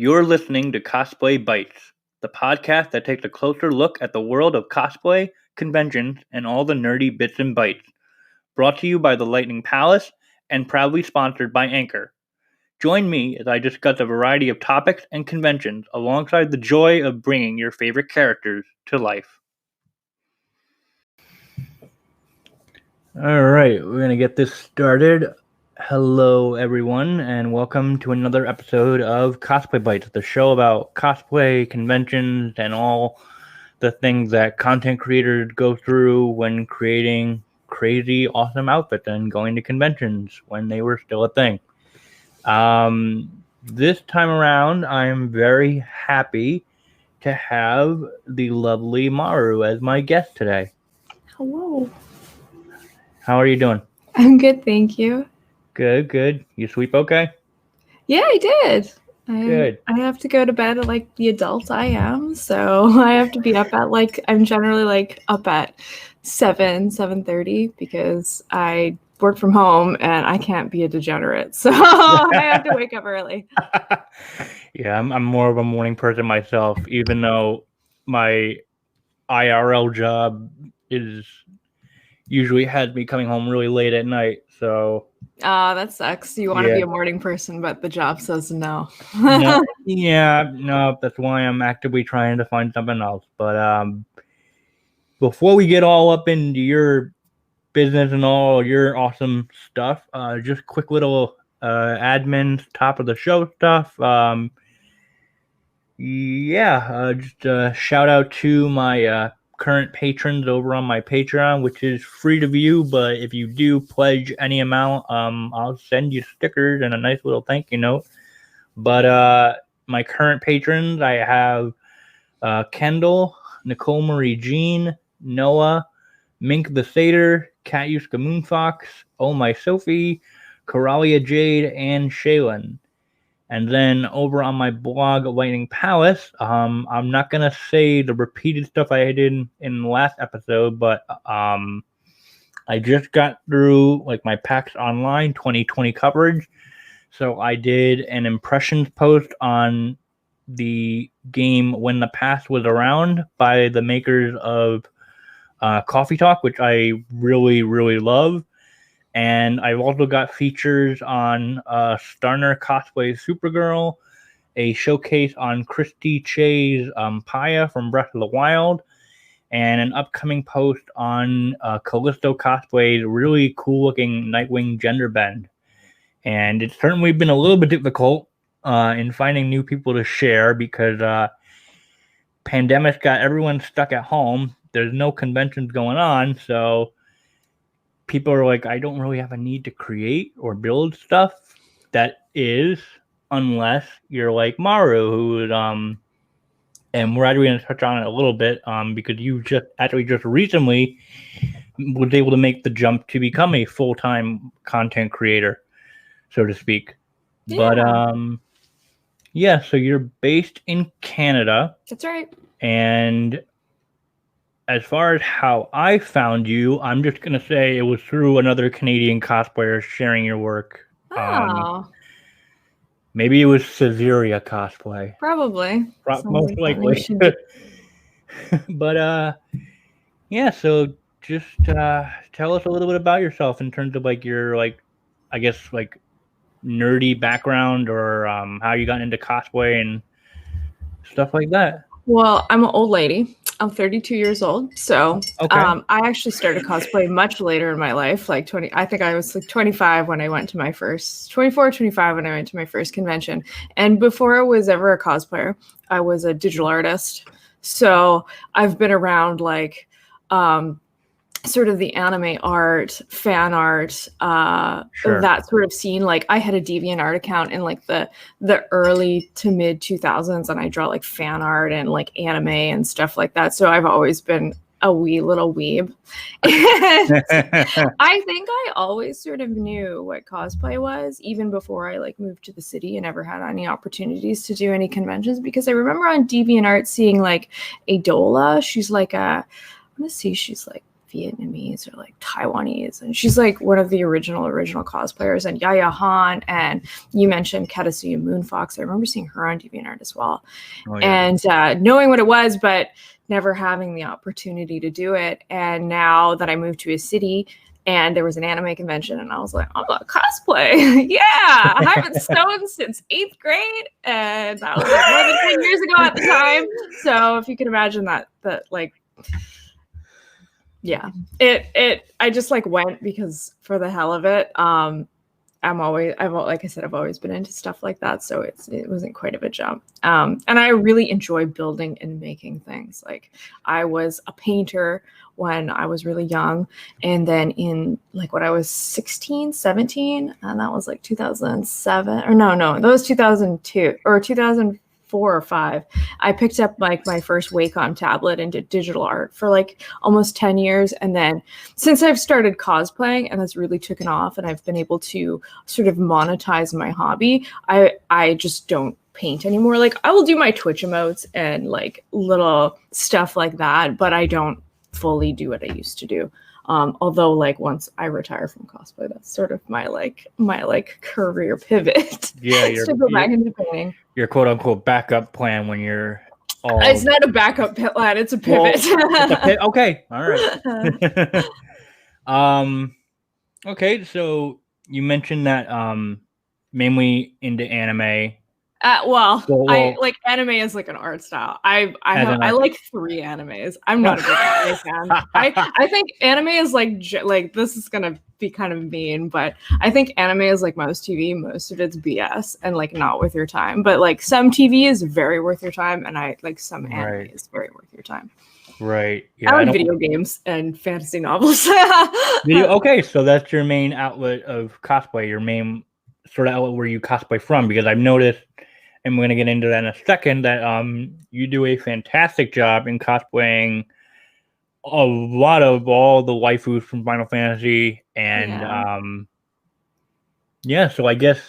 You're listening to Cosplay Bites, the podcast that takes a closer look at the world of cosplay, conventions, and all the nerdy bits and bytes. Brought to you by the Lightning Palace and proudly sponsored by Anchor. Join me as I discuss a variety of topics and conventions alongside the joy of bringing your favorite characters to life. All right, we're going to get this started. Hello, everyone, and welcome to another episode of Cosplay Bites, the show about cosplay, conventions, and all the things that content creators go through when creating crazy, awesome outfits and going to conventions when they were still a thing. This time around, I'm very happy to have the lovely Maru as my guest today. Hello. How are you doing? I'm good, thank you. Good. You sleep okay? Yeah, I did. Good. I have to go to bed at like the adult I am, so I have to be up at I'm generally up at 7:30 because I work from home and I can't be a degenerate, so I have to wake up early. Yeah, I'm more of a morning person myself, even though my IRL job usually has me coming home really late at night, so... that sucks. You want to be a morning person, but the job says no. No, that's why I'm actively trying to find something else. But before we get all up into your business and all your awesome stuff, just quick little admin top of the show stuff. Just a shout out to my current patrons over on my Patreon, which is free to view, but if you do pledge any amount, I'll send you stickers and a nice little thank you note. But my current patrons, I have Kendall, Nicole Marie Jean, Noah, Mink the Satyr, Katyuska Moonfox, Oh My Sophie, Coralia Jade, and Shaylin. And then over on my blog, Lightning Palace, I'm not going to say the repeated stuff I did in the last episode, but I just got through my PAX Online 2020 coverage. So I did an impressions post on the game When the Past Was Around by the makers of Coffee Talk, which I really, really love. And I've also got features on Starner Cosplay Supergirl, a showcase on Christy Che's Paya from Breath of the Wild, and an upcoming post on Callisto Cosplay's really cool-looking Nightwing gender bend. And it's certainly been a little bit difficult in finding new people to share because pandemic's got everyone stuck at home. There's no conventions going on, so people are like, I don't really have a need to create or build stuff. That is, unless you're like Maru, who and we're actually going to touch on it a little bit because you just recently was able to make the jump to become a full-time content creator, so to speak. Yeah. But so you're based in Canada. That's right. And as far as how I found you, I'm just going to say it was through another Canadian cosplayer sharing your work. Oh. Maybe it was Caesarea Cosplay. Probably. Most likely. But, so just tell us a little bit about yourself in terms of your, I guess, nerdy background or how you got into cosplay and stuff like that. Well, I'm an old lady. I'm 32 years old. So okay. I actually started cosplay much later in my life, I think I was 25 when I went to my first, 24 or 25 when I went to my first convention. And before I was ever a cosplayer, I was a digital artist. So I've been around sort of the anime art, fan art, sure. That sort of scene. I had a DeviantArt account in the early to mid 2000s, and I draw fan art and anime and stuff like that. So I've always been a wee little weeb. And I think I always sort of knew what cosplay was, even before I moved to the city and never had any opportunities to do any conventions, because I remember on DeviantArt seeing Adola. She's she's Vietnamese or like Taiwanese, and she's like one of the original cosplayers. And Yaya Han, and you mentioned Katasuya Moonfox. I remember seeing her on DeviantArt as well, and knowing what it was, but never having the opportunity to do it. And now that I moved to a city and there was an anime convention, and I was like, I'm a cosplay. Yeah, I haven't sewn since 8th grade, and that was like more than 10 years ago at the time. So if you can imagine that like, yeah, I just like went because for the hell of it. Like I said, I've always been into stuff like that, so it wasn't quite of a jump. And I really enjoy building and making things. Like I was a painter when I was really young, and then in like when I was 16, 17, and that was like 2007, or no, that was 2002 or 2004 or 5. I picked up like my first Wacom tablet and did digital art for like almost 10 years. And then since I've started cosplaying and that's really taken off and I've been able to sort of monetize my hobby, I just don't paint anymore. Like I will do my Twitch emotes and like little stuff like that, but I don't fully do what I used to do. Although like once I retire from cosplay, that's sort of my career pivot. Yeah, to go back into painting. Your quote unquote backup plan when you're all. It's not a backup plan; it's a pivot. Well, okay, all right. Okay, so you mentioned that mainly into anime. I like anime is like an art style. I like 3 animes. I'm not a big anime fan. I think anime is like this is gonna be kind of mean, but I think anime is like most TV. Most of it's BS and like not worth your time. But like some TV is very worth your time, and I like some anime is very worth your time. Right. Yeah, I like video games and fantasy novels. Okay, so that's your main outlet of cosplay. Your main sort of outlet where you cosplay from, because I've noticed. And we're going to get into that in a second, that you do a fantastic job in cosplaying a lot of all the waifus from Final Fantasy. And so I guess,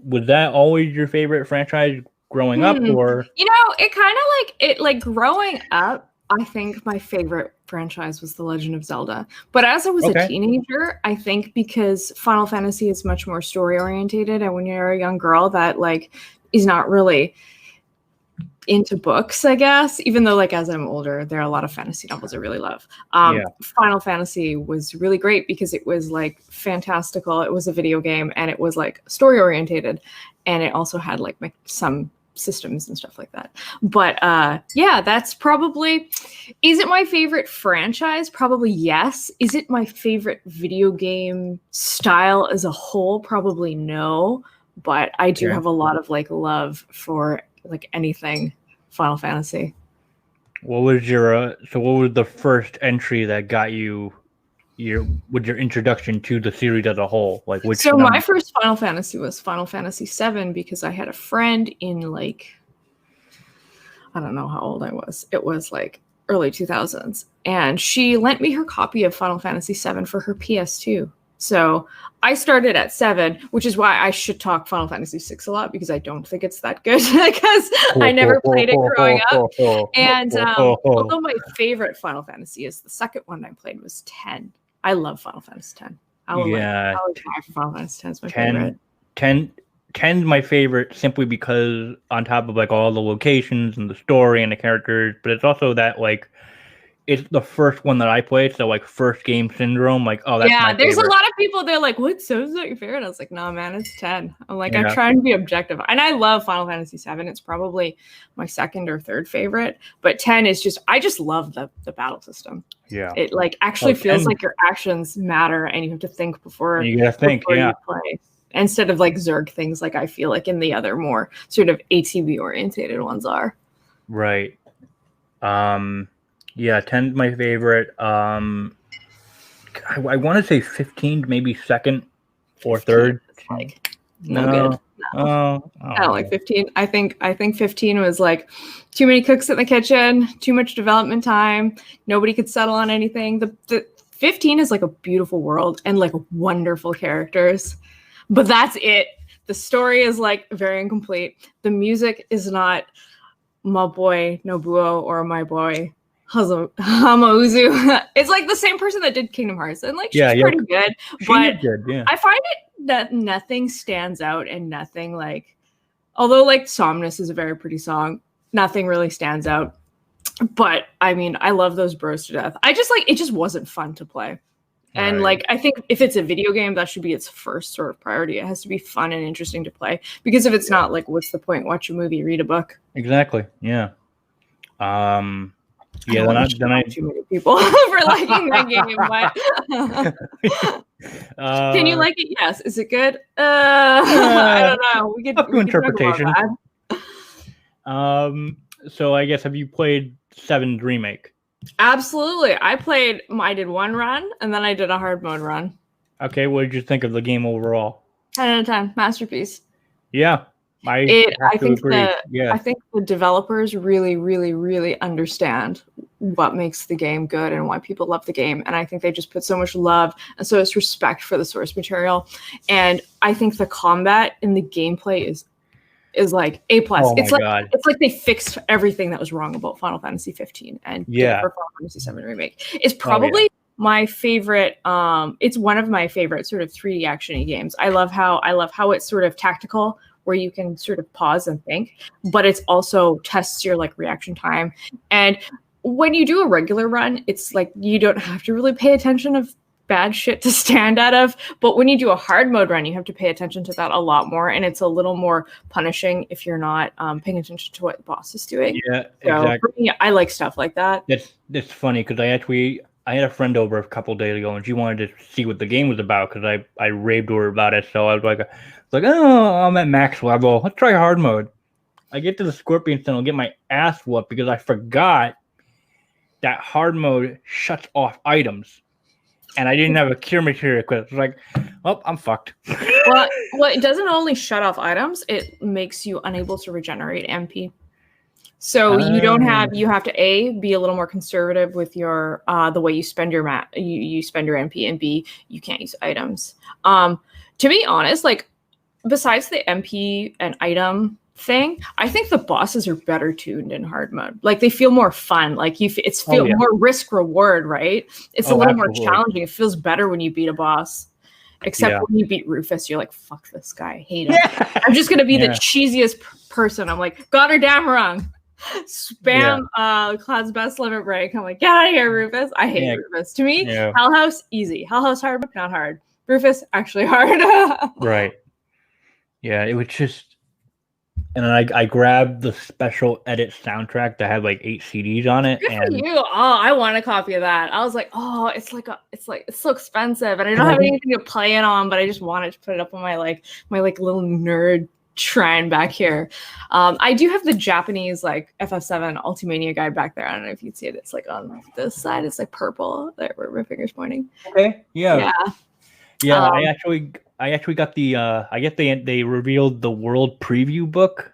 was that always your favorite franchise growing up? Or it kind of like growing up, I think my favorite franchise was The Legend of Zelda. But as I was a teenager, I think because Final Fantasy is much more story orientated, and when you're a young girl that like is not really into books, I guess, even though like as I'm older, there are a lot of fantasy novels I really love. Final Fantasy was really great because it was like fantastical. It was a video game and it was like story orientated, and it also had like some systems and stuff like that. But that's probably, is it my favorite franchise? Probably yes. Is it my favorite video game style as a whole? Probably no. But I do have a lot of like love for like anything Final Fantasy. What was what was the first entry that got you your introduction to the series as a whole? Like which? So my first Final Fantasy was Final Fantasy VII, because I had a friend in like, I don't know how old I was. It was like early 2000s, and she lent me her copy of Final Fantasy VII for her PS2. So I started at 7, which is why I should talk Final Fantasy 6 a lot, because I don't think it's that good because I never played it growing up. And although my favorite Final Fantasy is the second one I played was 10. I love Final Fantasy 10. I would die for Final Fantasy 10 is my favorite. 10's my favorite simply because on top of like all the locations and the story and the characters, but it's also that like it's the first one that I played, so like first game syndrome. Like, oh, that's my there's favorite. A lot of people. They're like, "What? So is that your favorite?" I was like, "No, man, it's 10." I'm like, I'm trying to be objective, and I love Final Fantasy VII. It's probably my second or third favorite, but 10 is just. I just love the battle system. Yeah, it like actually feels 10, like your actions matter, and you have to think before you gotta think. You play, instead of like Zerg things, like I feel like in the other more sort of ATB orientated ones are. Right. Yeah, 10's my favorite. I want to say 15, maybe second or third. Like no good. No. I don't like 15. I think 15 was like too many cooks in the kitchen, too much development time. Nobody could settle on anything. The 15 is like a beautiful world and like wonderful characters, but that's it. The story is like very incomplete. The music is not my boy Nobuo or my boy Hamauzu. It's like the same person that did Kingdom Hearts, and like she's pretty good. But good, yeah. I find it that nothing stands out, and nothing like, although like Somnus is a very pretty song, nothing really stands out. But I mean, I love those bros to death. I just like, it just wasn't fun to play. And like, I think if it's a video game, that should be its first sort of priority. It has to be fun and interesting to play, because if it's not, like, what's the point? Watch a movie, read a book. Exactly. Yeah. Yeah. Then I too many people for liking that game. But can you like it? Yes. Is it good? I don't know. We could up to interpretation. So I guess, have you played 7's remake? Absolutely. I did one run, and then I did a hard mode run. Okay, what did you think of the game overall? 10 out of 10. Masterpiece. Yeah. I think the developers really, really, really understand what makes the game good and why people love the game. And I think they just put so much love and so much respect for the source material. And I think the combat in the gameplay is like A+. Oh it's like they fixed everything that was wrong about Final Fantasy 15 and for Final Fantasy 7 remake. It's probably my favorite. It's one of my favorite sort of 3D action-y games. I love how it's sort of tactical, where you can sort of pause and think, but it's also tests your like reaction time. And when you do a regular run, it's like you don't have to really pay attention of bad shit to stand out of. But when you do a hard mode run, you have to pay attention to that a lot more, and it's a little more punishing if you're not paying attention to what the boss is doing. Yeah, so exactly. For me, I like stuff like that. That's funny, because I had a friend over a couple of days ago, and she wanted to see what the game was about, because I raved to her about it. So I was like, oh, I'm at max level. Let's try hard mode. I get to the Scorpion Tunnel, get my ass whooped because I forgot that hard mode shuts off items, and I didn't have a cure material equipped. It's like, oh, I'm fucked. Well, it doesn't only shut off items; it makes you unable to regenerate MP. So you have to be a little more conservative with your the way you spend your you spend your MP, and B, you can't use items. To be honest, like, besides the MP and item thing, I think the bosses are better tuned in hard mode. Like, they feel more fun. Like, more risk reward, right? It's a little more challenging. It feels better when you beat a boss. Except when you beat Rufus, you're like, fuck this guy, I hate him. I'm just gonna be the cheesiest person. I'm like, got her damn wrong. Spam Cloud's best limit break. I'm like, get out of here, Rufus. I hate Rufus. To me, Hell House, easy. Hell House hard, but not hard. Rufus, actually hard. Right. Yeah, it was just, and then I grabbed the special edit soundtrack that had like 8 CDs on it. Good for you. Oh, I want a copy of that. I was like, oh, it's so expensive, and I don't have anything to play it on, but I just wanted to put it up on my little nerd shrine back here. I do have the Japanese like FF7 Ultimania guide back there. I don't know if you'd see it. It's like on this side. It's like purple. There, where my finger's pointing. Okay. Yeah. I actually got the I guess they revealed the world preview book,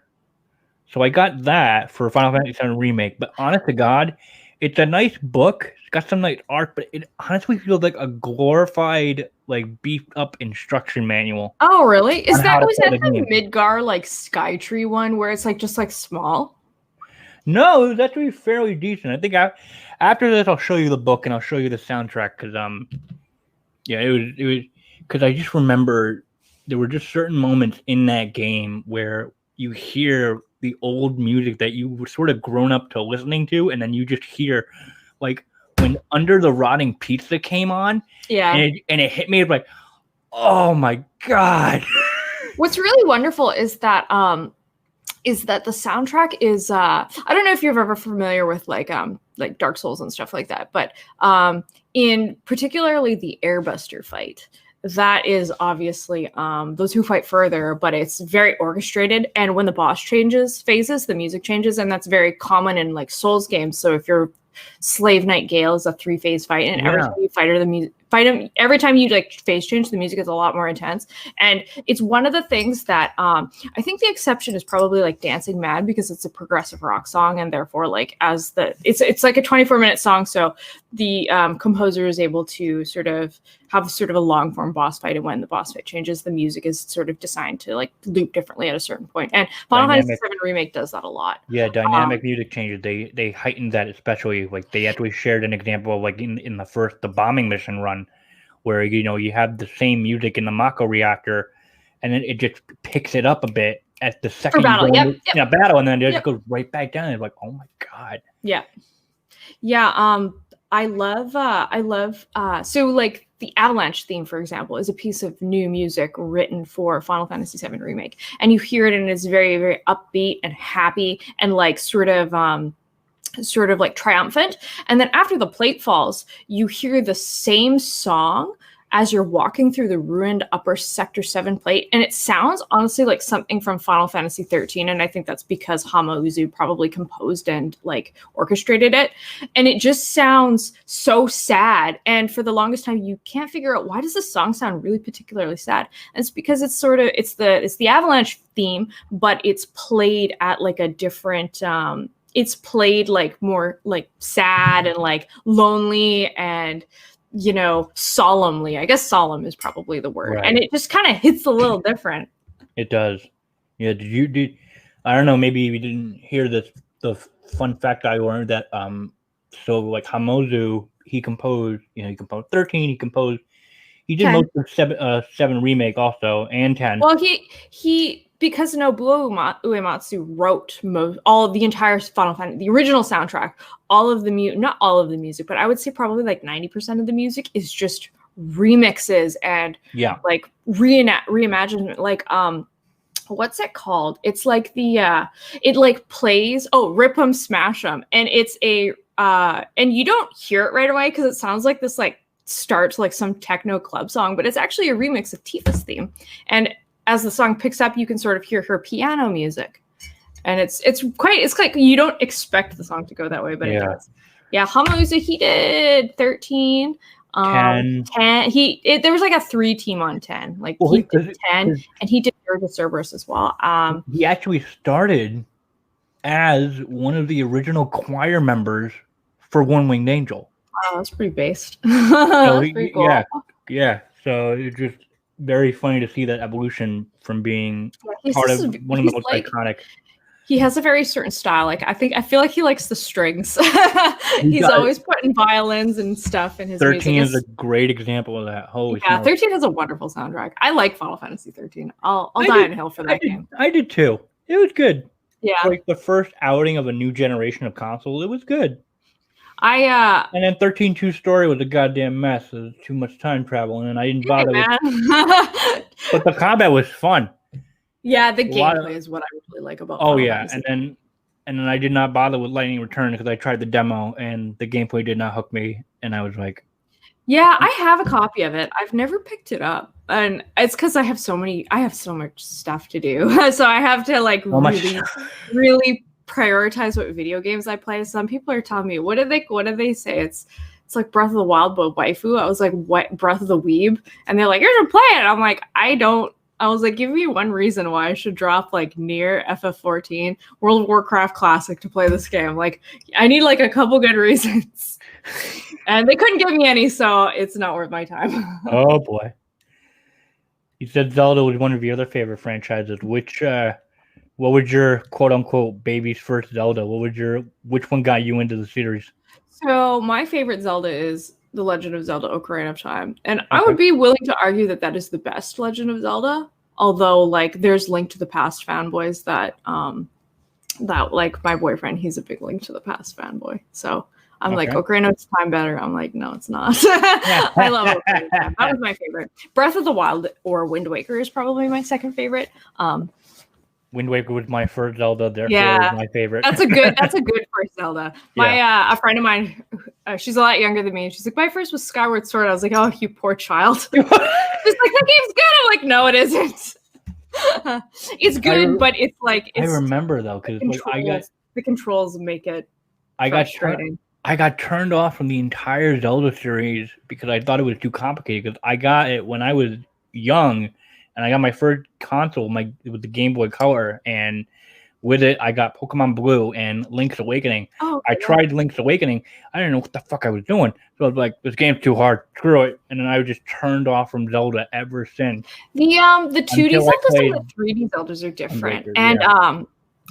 so I got that for Final Fantasy VII Remake. But honest to God, it's a nice book. It's got some nice art, but it honestly feels like a glorified, like, beefed up instruction manual. Oh, really? Was that the Midgar like Skytree one where it's like just like small? No, it was actually fairly decent. I think after this, I'll show you the book and I'll show you the soundtrack, because it was. Because I just remember there were just certain moments in that game where you hear the old music that you were sort of grown up to listening to, and then you just hear, like, when Under the Rotting Pizza came on, and it hit me, like, oh my God. What's really wonderful is that the soundtrack is I don't know if you're ever familiar with like Dark Souls and stuff like that, but in particularly the Airbuster fight, that is obviously those who fight further, but it's very orchestrated. And when the boss changes phases, the music changes, and that's very common in like Souls games. So if your Slave Knight Gale is a 3-phase fight, and every time you fight him. Every time you like phase change, the music is a lot more intense. And it's one of the things that I think the exception is probably like Dancing Mad, because it's a progressive rock song, and therefore like it's like a 24-minute song, so the composer is able to sort of have sort of a long form boss fight, and when the boss fight changes, the music is sort of designed to like loop differently at a certain point. And Final Fantasy VII Remake does that a lot. Yeah, dynamic music changes. They heightened that, especially like they actually shared an example of like in the bombing mission run, where you have the same music in the Mako reactor, and then it just picks it up a bit at the second battle, battle, and then it just goes right back down. And it's like, oh my god. Yeah. I love so like the Avalanche theme, for example, is a piece of new music written for Final Fantasy VII Remake, and you hear it and it's very, very upbeat and happy and like sort of like triumphant. And then after the plate falls, you hear the same song as you're walking through the ruined upper sector 7 plate, and it sounds honestly like something from Final Fantasy XIII, and I think that's because Hamauzu probably composed and like orchestrated it, and it just sounds so sad. And for the longest time you can't figure out, why does this song sound really particularly sad? And it's because it's the Avalanche theme, but it's played at like a different it's played like more like sad and like lonely and solemnly. I guess solemn is probably the word. Right. And it just kind of hits a little different. It does. Yeah. Did I don't know, maybe we didn't hear the fun fact I learned that so like Hamauzu, he composed 13, he did 10. Most of 7 remake also, and 10. Well, he because Nobuo Uematsu wrote all of the entire Final Fantasy, the original soundtrack, all of the not all of the music, but I would say probably like 90% of the music is just remixes and like reimagined, like what's it called? It's like the it like plays Rip 'em Smash 'em, and it's a and you don't hear it right away because it sounds like this like starts like some techno club song, but it's actually a remix of Tifa's theme. And as the song picks up, you can sort of hear her piano music, and it's like you don't expect the song to go that way, but it does. Yeah, Hamauzu, he did 13, 10. There was like a 3 team on 10. Like he did 10, and he did Dirge of Cerberus as well. He actually started as one of the original choir members for One Winged Angel. Wow, that's pretty based. That's pretty cool. Yeah. So it's just very funny to see that evolution from being part of one of the most iconic. He has a very certain style. Like I feel like he likes the strings. He's always putting violins and stuff in his 13 music. is a great example of that. Holy smokes. 13 has a wonderful soundtrack. I like Final Fantasy 13. I'll die on a hill for that game. I did too. It was good. Yeah. Like the first outing of a new generation of consoles, it was good. And then 13-2 story was a goddamn mess. There was too much time travel, and I didn't bother but the combat was fun. Yeah, the gameplay is what I really like about Final Fantasy. and then I did not bother with Lightning Return because I tried the demo and the gameplay did not hook me, and I was like, yeah, I have a copy of it. I've never picked it up, and it's because I have so much stuff to do, so I have to like really prioritize what video games I play. Some people are telling me, what did they say? It's like Breath of the Wild but waifu. I was like, what, Breath of the Weeb? And they're like, you should play it. I'm like, I was like, give me one reason why I should drop like Nier, FF14, World of Warcraft Classic to play this game. Like, I need like a couple good reasons. And they couldn't give me any, so it's not worth my time. Oh boy. You said Zelda was one of your other favorite franchises. What was your quote-unquote baby's first Zelda? Which one got you into the series? So my favorite Zelda is The Legend of Zelda: Ocarina of Time. And I would be willing to argue that is the best Legend of Zelda. Although, like, there's Link to the Past fanboys that like, my boyfriend, he's a big Link to the Past fanboy. So I'm like, Ocarina of Time better. I'm like, no, it's not. I love Ocarina of Time. That was my favorite. Breath of the Wild or Wind Waker is probably my second favorite. Wind Waker was my first Zelda, therefore it was my favorite. That's a good first Zelda. My a friend of mine, she's a lot younger than me, and she's like, my first was Skyward Sword. I was like, oh, you poor child. She's like, that game's good. I'm like, no, it isn't. It's good, but it's like I remember though, because the controls make it frustrating. I got turned off from the entire Zelda series because I thought it was too complicated. Because I got it when I was young, and I got my first console, with the Game Boy Color, and with it, I got Pokemon Blue and Link's Awakening. Oh, I tried Link's Awakening. I didn't know what the fuck I was doing. So I was like, this game's too hard. Screw it. And then I was just turned off from Zelda ever since. The 2D Zeldas and the 3D Zeldas are different. And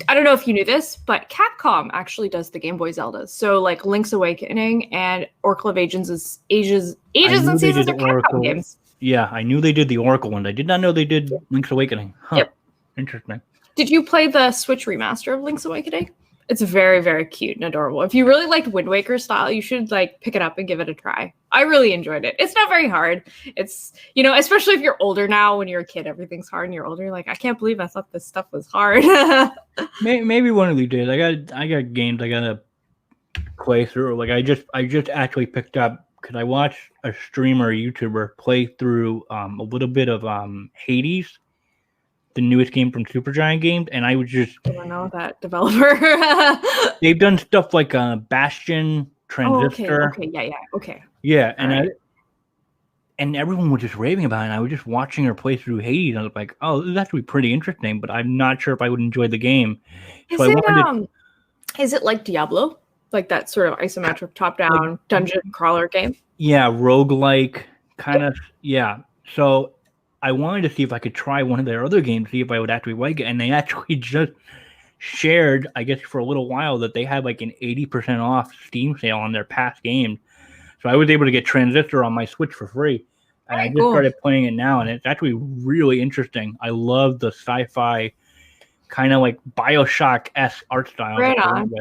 I don't know if you knew this, but Capcom actually does the Game Boy Zeldas. So like Link's Awakening and Oracle of Ages and Seasons are Capcom games. Yeah, I knew they did the Oracle ones. I did not know they did Link's Awakening. Huh. Yep. Interesting. Did you play the Switch remaster of Link's Awakening? It's very, very cute and adorable. If you really liked Wind Waker style, you should like pick it up and give it a try. I really enjoyed it. It's not very hard. It's, especially if you're older now. When you're a kid, everything's hard, and you're older. You're like, I can't believe I thought this stuff was hard. Maybe one of these days. I got games I gotta play through. Like I just actually picked up because I watched a streamer, YouTuber, play through a little bit of Hades, the newest game from Supergiant Games, and I was just... I don't know that developer. They've done stuff like Bastion, Transistor. Oh, okay. Yeah, and everyone was just raving about it, and I was just watching her play through Hades, and I was like, oh, this is actually pretty interesting, but I'm not sure if I would enjoy the game. Is it like Diablo? Like that sort of isometric top-down dungeon crawler game? Yeah, roguelike, kind of, yeah. So... I wanted to see if I could try one of their other games, see if I would actually like it. And they actually just shared, I guess, for a little while that they had like an 80% off Steam sale on their past games. So I was able to get Transistor on my Switch for free. And I just started playing it now, and it's actually really interesting. I love the sci-fi kind of like Bioshock-esque art style. Right on.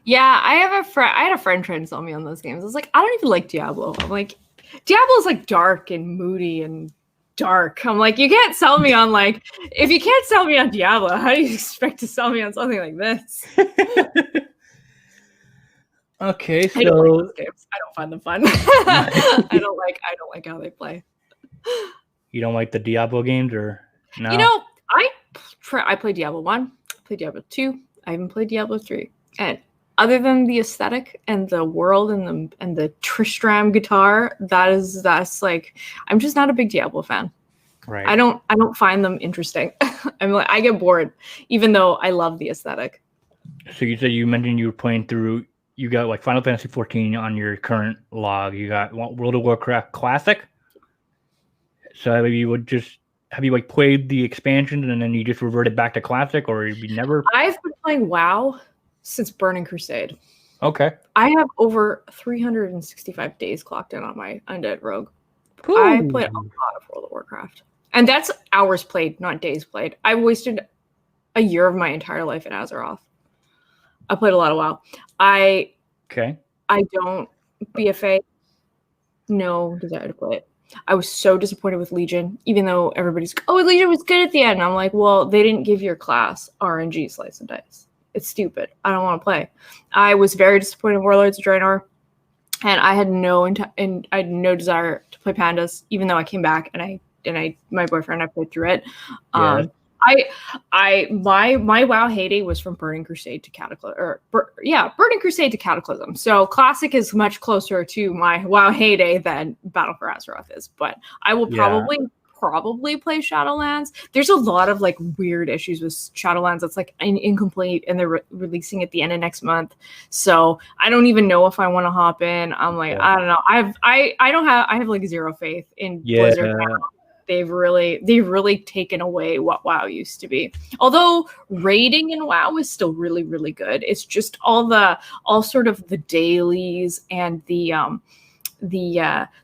Yeah, I had a friend trying to sell me on those games. I was like, I don't even like Diablo. I'm like, Diablo's like dark and moody and dark. I'm like, you can't sell me on if you can't sell me on Diablo, how do you expect to sell me on something like this? Okay, so I don't like those games. I don't find them fun. I don't like how they play. You don't like the Diablo games, or no? I played Diablo 1, played Diablo 2, I even played Diablo 3. And other than the aesthetic and the world and the Tristram guitar, that's like, I'm just not a big Diablo fan. Right. I don't find them interesting. I get bored, even though I love the aesthetic. So you mentioned you were playing through. You got like Final Fantasy XIV on your current log. You got World of Warcraft Classic. So have you played the expansions and then you just reverted back to Classic, or you never? I've been playing WoW since Burning Crusade. Okay. I have over 365 days clocked in on my Undead Rogue. Ooh. I played a lot of World of Warcraft. And that's hours played, not days played. I wasted a year of my entire life in Azeroth. I played a lot of WoW. I don't BFA. No desire to play it. I was so disappointed with Legion, even though everybody's like, oh, Legion was good at the end. And I'm like, well, they didn't give your class RNG slice and dice. It's stupid. I don't want to play. I was very disappointed in Warlords of Draenor, and I had no desire to play Pandas, even though I came back and my boyfriend and I played through it. Yeah. My WoW heyday was from Burning Crusade to Cataclysm, Burning Crusade to Cataclysm. So Classic is much closer to my WoW heyday than Battle for Azeroth is, but I will probably play Shadowlands. There's a lot of like weird issues with Shadowlands. It's like incomplete, and they're releasing at the end of next month. So I don't even know if I want to hop in. I'm like, I don't know. I have like zero faith in Blizzard now. They've really taken away what WoW used to be. Although raiding in WoW is still really, really good. It's just all sort of the dailies and the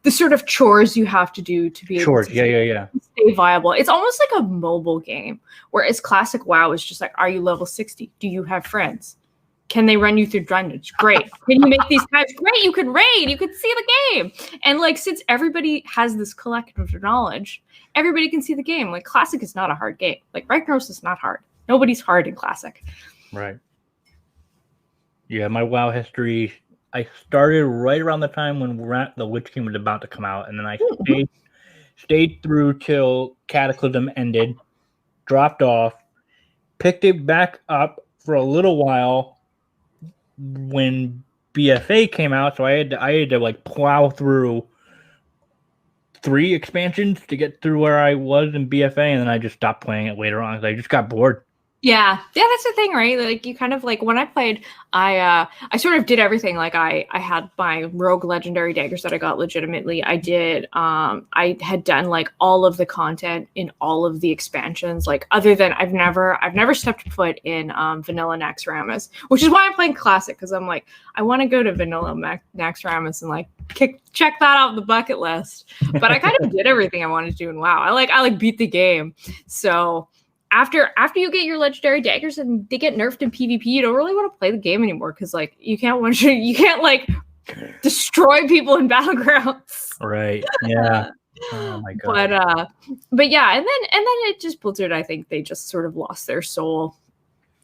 sort of chores you have to do to be able to stay viable. It's almost like a mobile game, whereas classic WoW is just like, are you level 60? Do you have friends? Can they run you through dungeons? Great. Can you make these types? Great. You can raid. You can see the game. And like, since everybody has this collective knowledge, everybody can see the game. Like, classic is not a hard game. Like, Ragnaros is not hard. Nobody's hard in classic. Right. Yeah, my WoW history, I started right around the time when the Witch King was about to come out, and then I stayed through till Cataclysm ended, dropped off, picked it back up for a little while when BFA came out, so I had to like plow through 3 expansions to get through where I was in BFA, and then I just stopped playing it later on because I just got bored. Yeah, that's the thing, right? Like you kind of like when I played, I sort of did everything. Like I had my rogue legendary daggers that I got legitimately. I did I had done like all of the content in all of the expansions. Like other than I've never stepped foot in vanilla Naxxramas, which is why I'm playing classic, because I'm like I want to go to vanilla Naxxramas and like check that off the bucket list. But I kind of did everything I wanted to do in WoW. I like beat the game. So after you get your legendary daggers and they get nerfed in PvP, you don't really want to play the game anymore, because like you can't like destroy people in battlegrounds. Right. Yeah. Oh my god. But yeah, and then it just Blizzard, I think they just sort of lost their soul.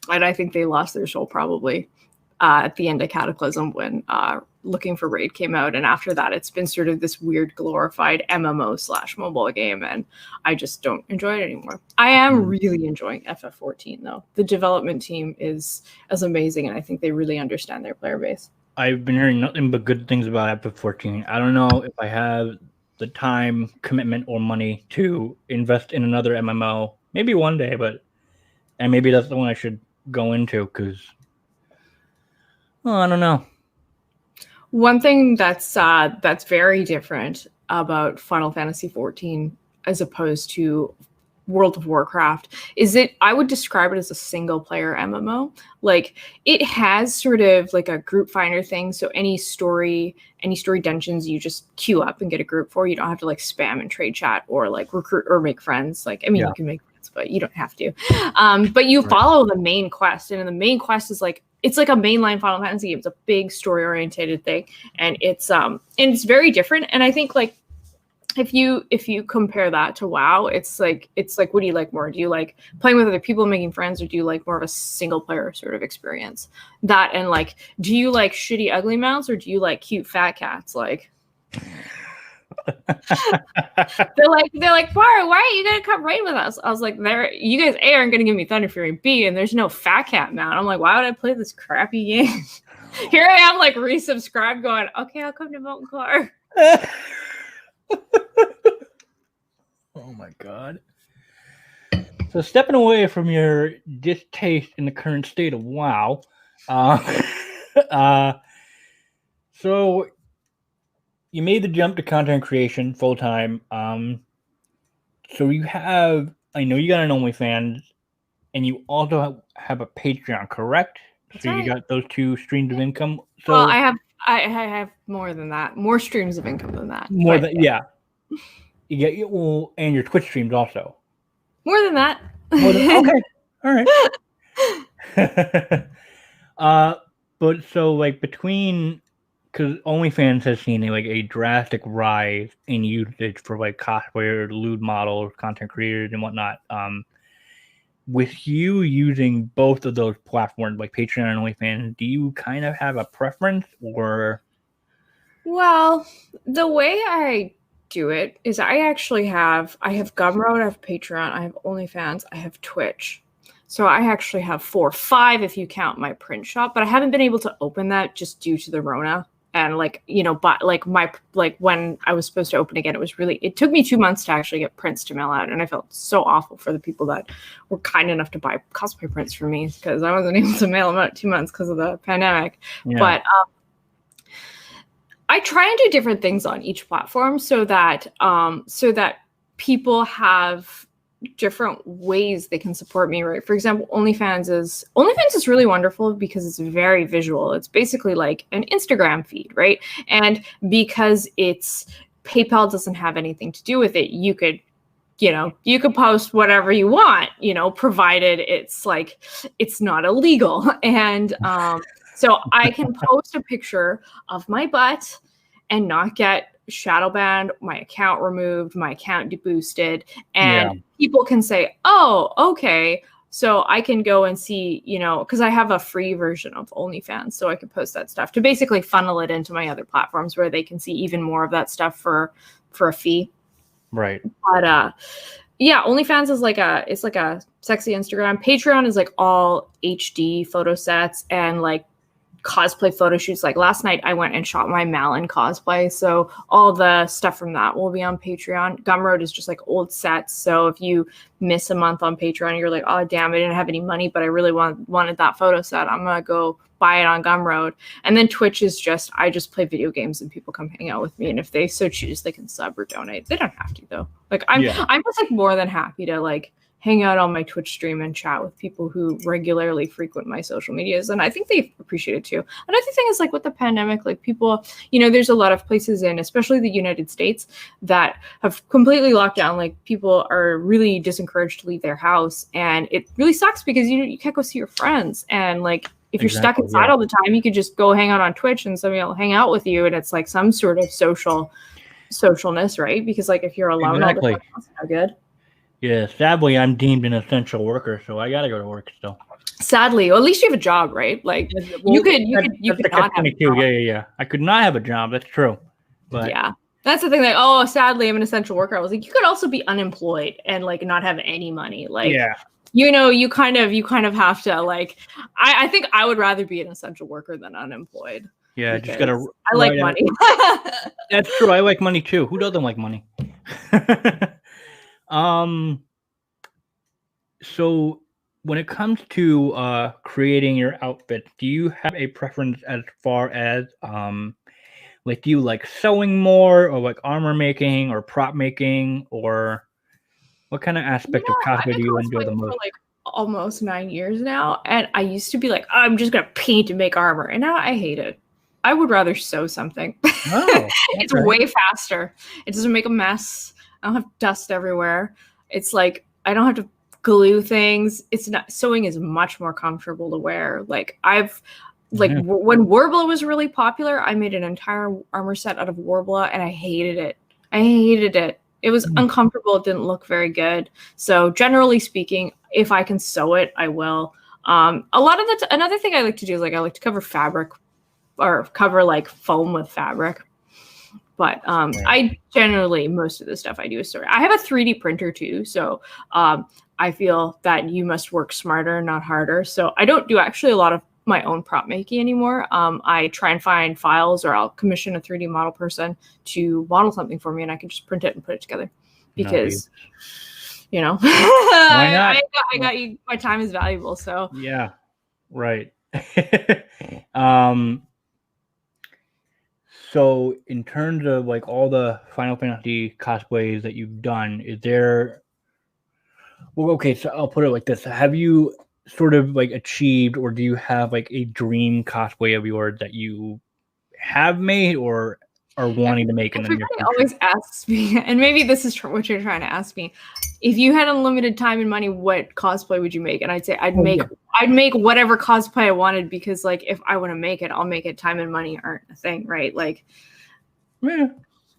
And I think they lost their soul probably at the end of Cataclysm when Looking for Raid came out, and after that it's been sort of this weird glorified MMO/mobile game, and I just don't enjoy it anymore. I am really enjoying FF14 though. The development team is amazing, and I think they really understand their player base. I've been hearing nothing but good things about FF14. I don't know if I have the time, commitment, or money to invest in another MMO. Maybe one day, and maybe that's the one I should go into, because I don't know. One thing that's very different about Final Fantasy XIV as opposed to World of Warcraft is that I would describe it as a single player MMO. Like it has sort of like a group finder thing. So any story dungeons you just queue up and get a group for. You don't have to like spam and trade chat or like recruit or make friends. Like, I mean, you can make friends, but you don't have to. But you follow the main quest, and the main quest is like, it's like a mainline Final Fantasy game. It's a big story-oriented thing, and it's very different. And I think like if you compare that to WoW, it's like what do you like more? Do you like playing with other people, making friends, or do you like more of a single player sort of experience? That, and like, do you like shitty ugly mounts, or do you like cute fat cats? Like they're like, Maru, why are you gonna come raid with us? I was like, you guys aren't gonna give me Thunder Fury, B, and there's no fat cat mount. I'm like, why would I play this crappy game? Here I am, like resubscribed, going, okay, I'll come to Molten Core. Oh my god. So stepping away from your distaste in the current state of WoW, so you made the jump to content creation full time. So you have, I know you got an OnlyFans, and you also have a Patreon, correct? That's so right. You got those 2 streams of income. So well, I have more than that, more streams of income than that. More than yeah. You get and your Twitch streams also. More than that. Okay, all right. But so like between, because OnlyFans has seen a drastic rise in usage for like cosplayer, lewd models, content creators, and whatnot. With you using both of those platforms, like Patreon and OnlyFans, do you kind of have a preference, or? Well, the way I do it is I have Gumroad, I have Patreon, I have OnlyFans, I have Twitch. So I actually have 5 if you count my print shop, but I haven't been able to open that just due to the Rona. And but when I was supposed to open again, it took me 2 months to actually get prints to mail out. And I felt so awful for the people that were kind enough to buy cosplay prints for me, because I wasn't able to mail them out 2 months because of the pandemic. Yeah. But I try and do different things on each platform so that people have different ways they can support me, right? For example, OnlyFans is really wonderful because it's very visual. It's basically like an Instagram feed, right? And because PayPal doesn't have anything to do with it, you could post whatever you want, provided it's not illegal. And so I can post a picture of my butt and not get shadow banned, my account removed, my account deboosted, and people can say, oh, okay, so I can go and see, because I have a free version of OnlyFans, so I can post that stuff to basically funnel it into my other platforms where they can see even more of that stuff for a fee. Right. But OnlyFans is like a sexy Instagram. Patreon is like all HD photo sets and like cosplay photo shoots. Like last night I went and shot my Malin cosplay, so all the stuff from that will be on Patreon. Gumroad is just like old sets, so if you miss a month on Patreon, you're like, oh damn, I didn't have any money, but I really wanted that photo set, I'm gonna go buy it on Gumroad. And then Twitch is just, I just play video games and people come hang out with me, and if they so choose, they can sub or donate. They don't have to though. Like I'm just like more than happy to like hang out on my Twitch stream and chat with people who regularly frequent my social medias. And I think they appreciate it too. Another thing is like with the pandemic, like people, you know, there's a lot of places in, especially the United States, that have completely locked down. Like people are really disencouraged to leave their house. And it really sucks because you can't go see your friends. And like, if you're stuck inside all the time, you could just go hang out on Twitch and somebody will hang out with you. And it's like some sort of socialness, right? Because like if you're alone all the time, that's not good. Yeah, sadly, I'm deemed an essential worker, so I gotta go to work still. Sadly, well, at least you have a job, right? Like you could not have a job. Yeah. I could not have a job. That's true. But yeah, that's the thing. Like, oh, sadly, I'm an essential worker. I was like, you could also be unemployed and like not have any money. Like, you know, you kind of have to like. I think I would rather be an essential worker than unemployed. Yeah, just gotta. I like money. That's true. I like money too. Who doesn't like money? So when it comes to creating your outfits, do you have a preference as far as like do you like sewing more or like armor making or prop making, or what kind of aspect of cosplay do you enjoy the most? For like almost 9 years now, and I used to be like, oh, I'm just gonna paint and make armor, and now I hate it. I would rather sew something. Oh, okay. It's way faster. It doesn't make a mess. I don't have dust everywhere. It's like I don't have to glue things. It's not, sewing is much more comfortable to wear. Like when Warbler was really popular, I made an entire armor set out of Warbler and I hated it. It was uncomfortable. It didn't look very good. So generally speaking, if I can sew it, I will. Another thing I like to do is like I like to cover fabric or cover like foam with fabric. But I generally, most of the stuff I do is sewing. I have a 3D printer too. So I feel that you must work smarter, not harder. So I don't do actually a lot of my own prop making anymore. I try and find files, or I'll commission a 3D model person to model something for me, and I can just print it and put it together. Because, you know, I got you. My time is valuable. So yeah, right. So in terms of like all the Final Fantasy cosplays that you've done, is there, well, okay, so I'll put it like this. Have you sort of like achieved, or do you have like a dream cosplay of yours that you have made or are wanting to make in the near future? Always asks me, and maybe this is what you're trying to ask me. If you had unlimited time and money, what cosplay would you make? And I'd say I'd make whatever cosplay I wanted, because like if I want to make it, I'll make it. Time and money aren't a thing, right? Like,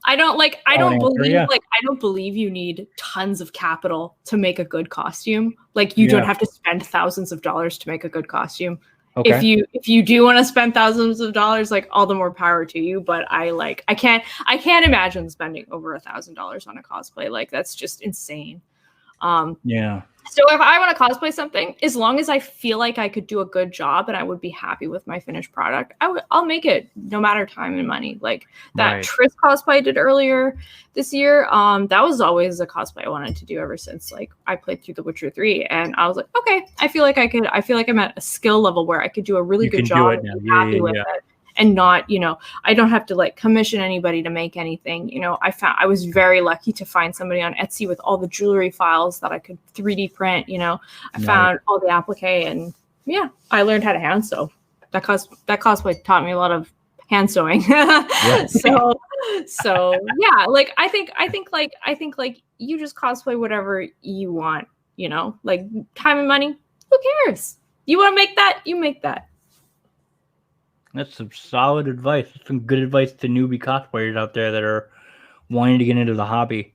I don't believe you need tons of capital to make a good costume. Like you don't have to spend thousands of dollars to make a good costume. Okay. If you do want to spend thousands of dollars, like all the more power to you. But I can't imagine spending over $1,000 on a cosplay. Like that's just insane. So if I want to cosplay something, as long as I feel like I could do a good job and I would be happy with my finished product, I'll make it, no matter time and money. Like that Triss cosplay I did earlier this year, that was always a cosplay I wanted to do ever since like I played through The Witcher 3, and I was like, okay, I feel like I'm at a skill level where I could do a really good job and be happy with it. And not, I don't have to like commission anybody to make anything. I was very lucky to find somebody on Etsy with all the jewelry files that I could 3D print. I found all the applique, and I learned how to hand sew. That cosplay taught me a lot of hand sewing. So yeah, like I think you just cosplay whatever you want. Like time and money, who cares? You want to make that, you make that. That's some solid advice. Some good advice to newbie cosplayers out there that are wanting to get into the hobby.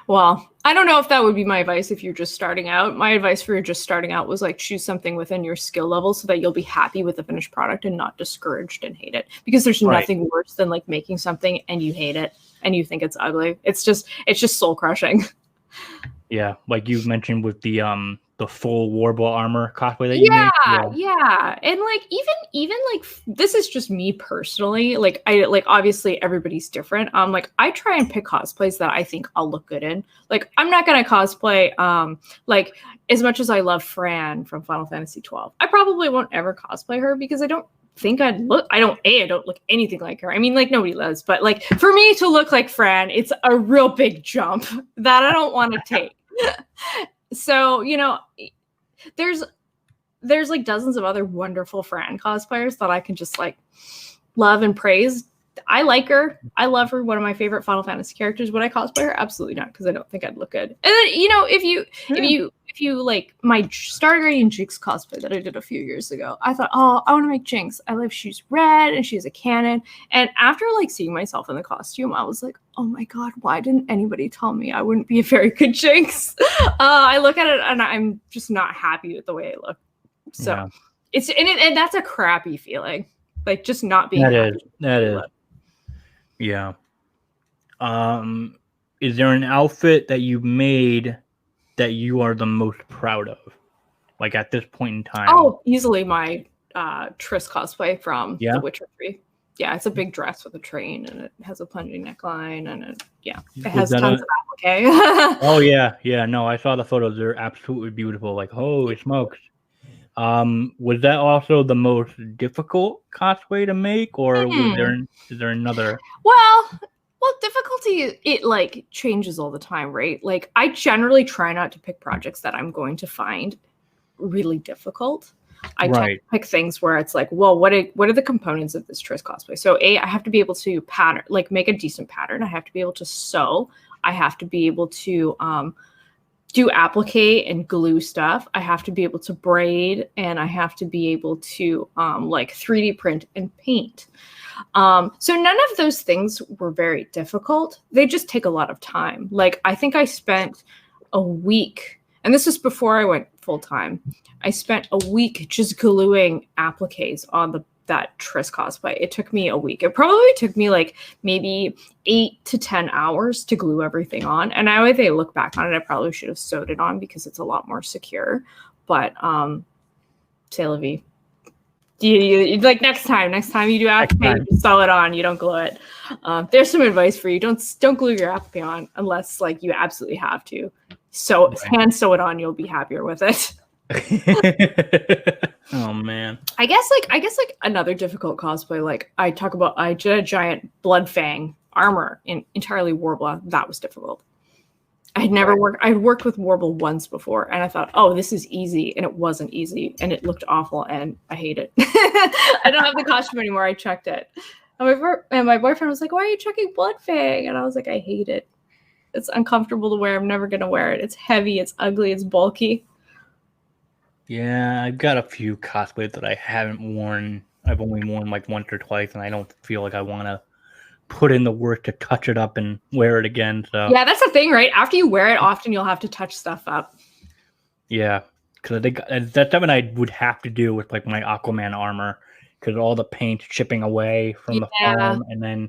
Well, I don't know if that would be my advice if you're just starting out. My advice for just starting out was like choose something within your skill level so that you'll be happy with the finished product and not discouraged and hate it. Because there's nothing worse than like making something and you hate it and you think it's ugly. It's just soul crushing. Yeah, like you mentioned with the the full Warble armor cosplay that you made. Yeah. And like even like this is just me personally. Like I like obviously everybody's different. Like I try and pick cosplays that I think I'll look good in. Like I'm not gonna cosplay like as much as I love Fran from Final Fantasy XII. I probably won't ever cosplay her because I don't think I don't look anything like her. I mean, like nobody does, but like for me to look like Fran, it's a real big jump that I don't want to take. So, you know, there's like dozens of other wonderful Fran cosplayers that I can just like love and praise. I like her. I love her. One of my favorite Final Fantasy characters. Would I cosplay her? Absolutely not, because I don't think I'd look good. And then, you know, if you like my Stargarden Jinx cosplay that I did a few years ago, I thought, oh, I want to make Jinx. I love she's red and she's a cannon. And after like seeing myself in the costume, I was like, oh my god, why didn't anybody tell me I wouldn't be a very good Jinx? I look at it and I'm just not happy with the way I look. So it's and that's a crappy feeling, like just not being. That is. Yeah. Is there an outfit that you made that you are the most proud of? Like at this point in time? Oh, easily my Triss cosplay from The Witcher 3. Yeah, it's a big dress with a train and it has a plunging neckline and it has tons of applique. Oh yeah. No, I saw the photos. They're absolutely beautiful. Like, holy smokes. Was that also the most difficult cosplay to make, or is there another? Well, difficulty, it like changes all the time, right? Like I generally try not to pick projects that I'm going to find really difficult. I tend to pick things where it's like, well, what are the components of this Triss cosplay? So I have to be able to make a decent pattern. I have to be able to sew. I have to be able to do applique and glue stuff. I have to be able to braid, and I have to be able to like 3D print and paint. So none of those things were very difficult. They just take a lot of time. Like I think I spent a week, and this was before I went full time. I spent a week just gluing appliques on that Triss cosplay. It took me a week. It probably took me like maybe 8 to 10 hours to glue everything on. And now if I look back on it, I probably should have sewed it on because it's a lot more secure. But c'est la vie. You like next time you do applique, you sew it on, you don't glue it. There's some advice for you. Don't glue your applique on unless like you absolutely have to. So hand sew it on, you'll be happier with it. Oh man. I guess like another difficult cosplay, like I did a giant blood fang armor in entirely Warble. That was difficult. I'd worked with Warble once before and I thought, oh, this is easy, and it wasn't easy and it looked awful and I hate it. I don't have the costume anymore. I checked it. And my boyfriend was like, why are you checking blood fang? And I was like, I hate it. It's uncomfortable to wear. I'm never gonna wear it. It's heavy, it's ugly, it's bulky. Yeah, I've got a few cosplays that I haven't worn. I've only worn like once or twice, and I don't feel like I want to put in the work to touch it up and wear it again. So yeah, that's the thing, right? After you wear it, often you'll have to touch stuff up. Yeah, because I think that's something I would have to do with like my Aquaman armor, because all the paint chipping away from the foam, and then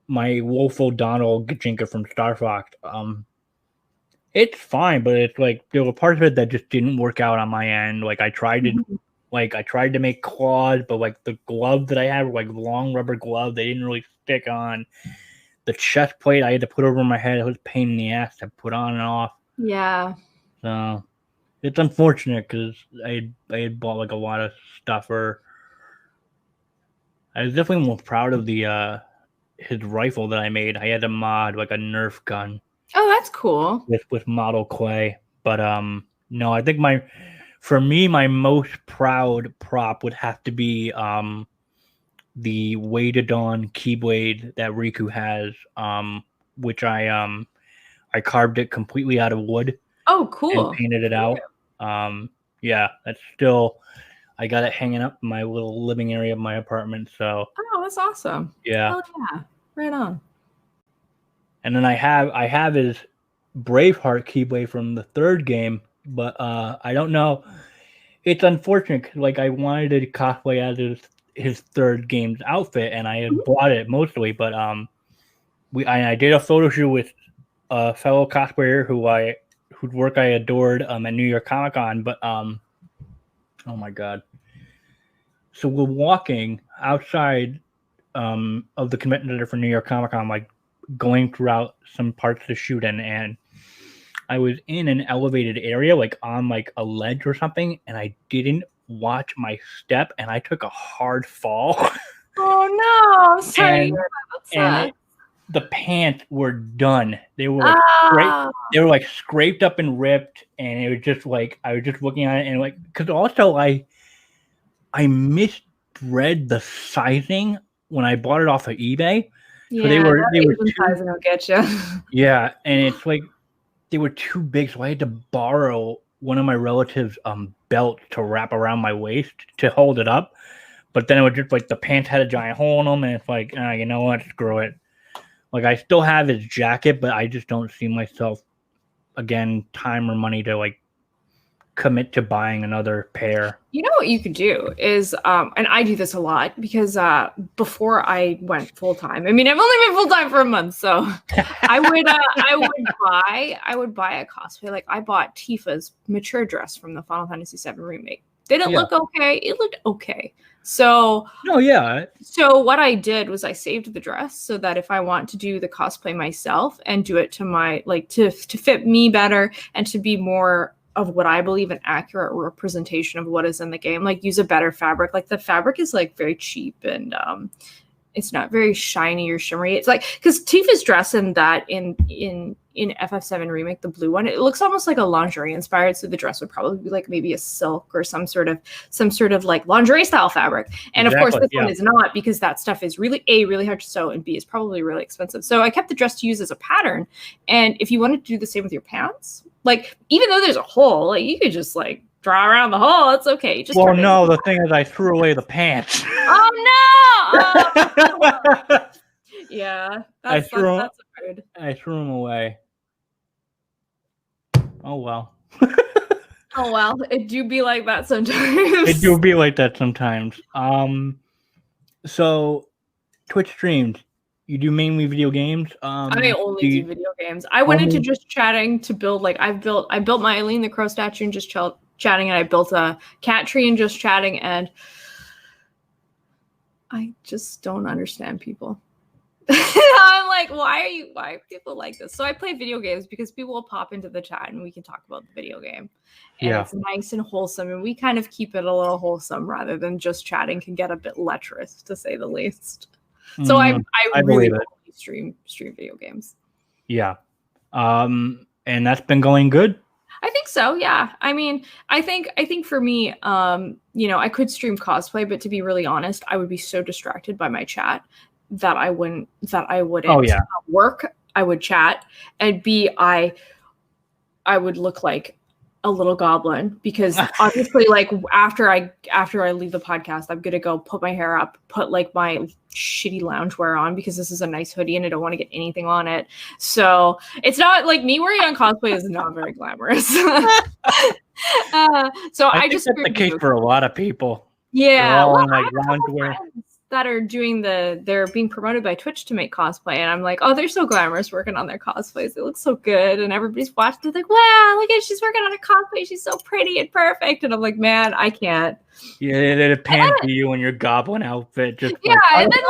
my Wolf O'Donnell Gajinka from Star Fox. It's fine, but it's like there were parts of it that just didn't work out on my end. Like I tried to make claws, but like the gloves that I had were like long rubber gloves. They didn't really stick on. The chest plate I had to put over my head. It was a pain in the ass to put on and off. Yeah. So it's unfortunate because I had bought like a lot of stuff. Or I was definitely more proud of his rifle that I made. I had a mod, like a Nerf gun. Oh, that's cool. With model clay. But no, I think my most proud prop would have to be the Way to Dawn keyblade that Riku has, which I carved it completely out of wood. Oh, cool. And painted it out. Yeah, that's still, I got it hanging up in my little living area of my apartment. So oh, that's awesome. Yeah. Oh yeah, right on. And then I have his Braveheart keyblade from the third game, but I don't know. It's unfortunate because like I wanted to cosplay as his third game's outfit, and I had bought it mostly. But I did a photo shoot with a fellow cosplayer who whose work I adored at New York Comic Con, but oh my god. So we're walking outside of the convention center for New York Comic Con, like going throughout some parts to shoot in, and I was in an elevated area, like on like a ledge or something, and I didn't watch my step, and I took a hard fall. Oh no! I'm sorry. The pants were done. They were like they were like scraped up and ripped, and it was just like I was just looking at it and like because also I misread the sizing when I bought it off of eBay. Yeah, so they were sizing will get you. Yeah, and it's like they were too big, so I had to borrow one of my relatives' belts to wrap around my waist to hold it up. But then it was just like the pants had a giant hole in them, and it's like, you know what, screw it. Like I still have his jacket, but I just don't see myself again, time or money to like commit to buying another pair. You know what you could do is, and I do this a lot because before I went full time. I mean, I've only been full time for a month, so I would buy a cosplay. Like I bought Tifa's mature dress from the Final Fantasy VII remake. Did it look okay? It looked okay. So So what I did was I saved the dress so that if I want to do the cosplay myself and do it to my to fit me better and to be more of what I believe an accurate representation of what is in the game, like use a better fabric. Like the fabric is like very cheap and it's not very shiny or shimmery. It's like because Tifa's dress in that in FF7 remake, the blue one, it looks almost like a lingerie inspired. So the dress would probably be like maybe a silk or some sort of like lingerie style fabric. And of course, this one is not because that stuff is really really hard to sew and B is probably really expensive. So I kept the dress to use as a pattern. And if you wanted to do the same with your pants, like even though there's a hole, like you could just like draw around the hole. It's okay. Just the thing is, I threw away the pants. Oh no! Oh. Yeah, that's weird. I threw them away. Oh well. Oh well, it do be like that sometimes. It do be like that sometimes. So Twitch streams. You do mainly video games. I only do video games. I went into just chatting to build like I built my Eileen the Crow statue and just chatting, and I built a cat tree and just chatting, and I just don't understand people. I'm like, why are people like this? So I play video games because people will pop into the chat and we can talk about the video game. And it's nice and wholesome, and we kind of keep it a little wholesome rather than just chatting can get a bit lecherous, to say the least. So I really stream video games. Yeah. And that's been going good? I think so, yeah. I mean, I think for me, I could stream cosplay, but to be really honest, I would be so distracted by my chat that I wouldn't work. I would chat, and B, I would look like a little goblin because obviously like after I leave the podcast, I'm gonna go put my hair up, put like my shitty loungewear on because this is a nice hoodie and I don't want to get anything on it. So it's not like me working on cosplay is not very glamorous. So I just that's the case for a lot of people. Yeah, all in, like loungewear that are they're being promoted by Twitch to make cosplay, and I'm like, oh, they're so glamorous working on their cosplays. It looks so good, and everybody's watching. They're like, wow, look at she's working on a cosplay. She's so pretty and perfect. And I'm like, man, I can't. Yeah, it pans to you in your goblin outfit. Just and then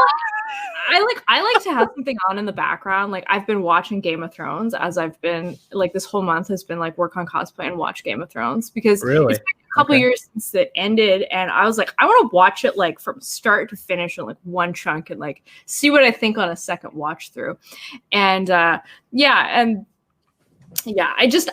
I like to have something on in the background. Like I've been watching Game of Thrones as I've been like this whole month has been like work on cosplay and watch Game of Thrones because it's been a couple years since it ended, and I was like, I want to watch it like from start to finish in like one chunk and like see what I think on a second watch through. And I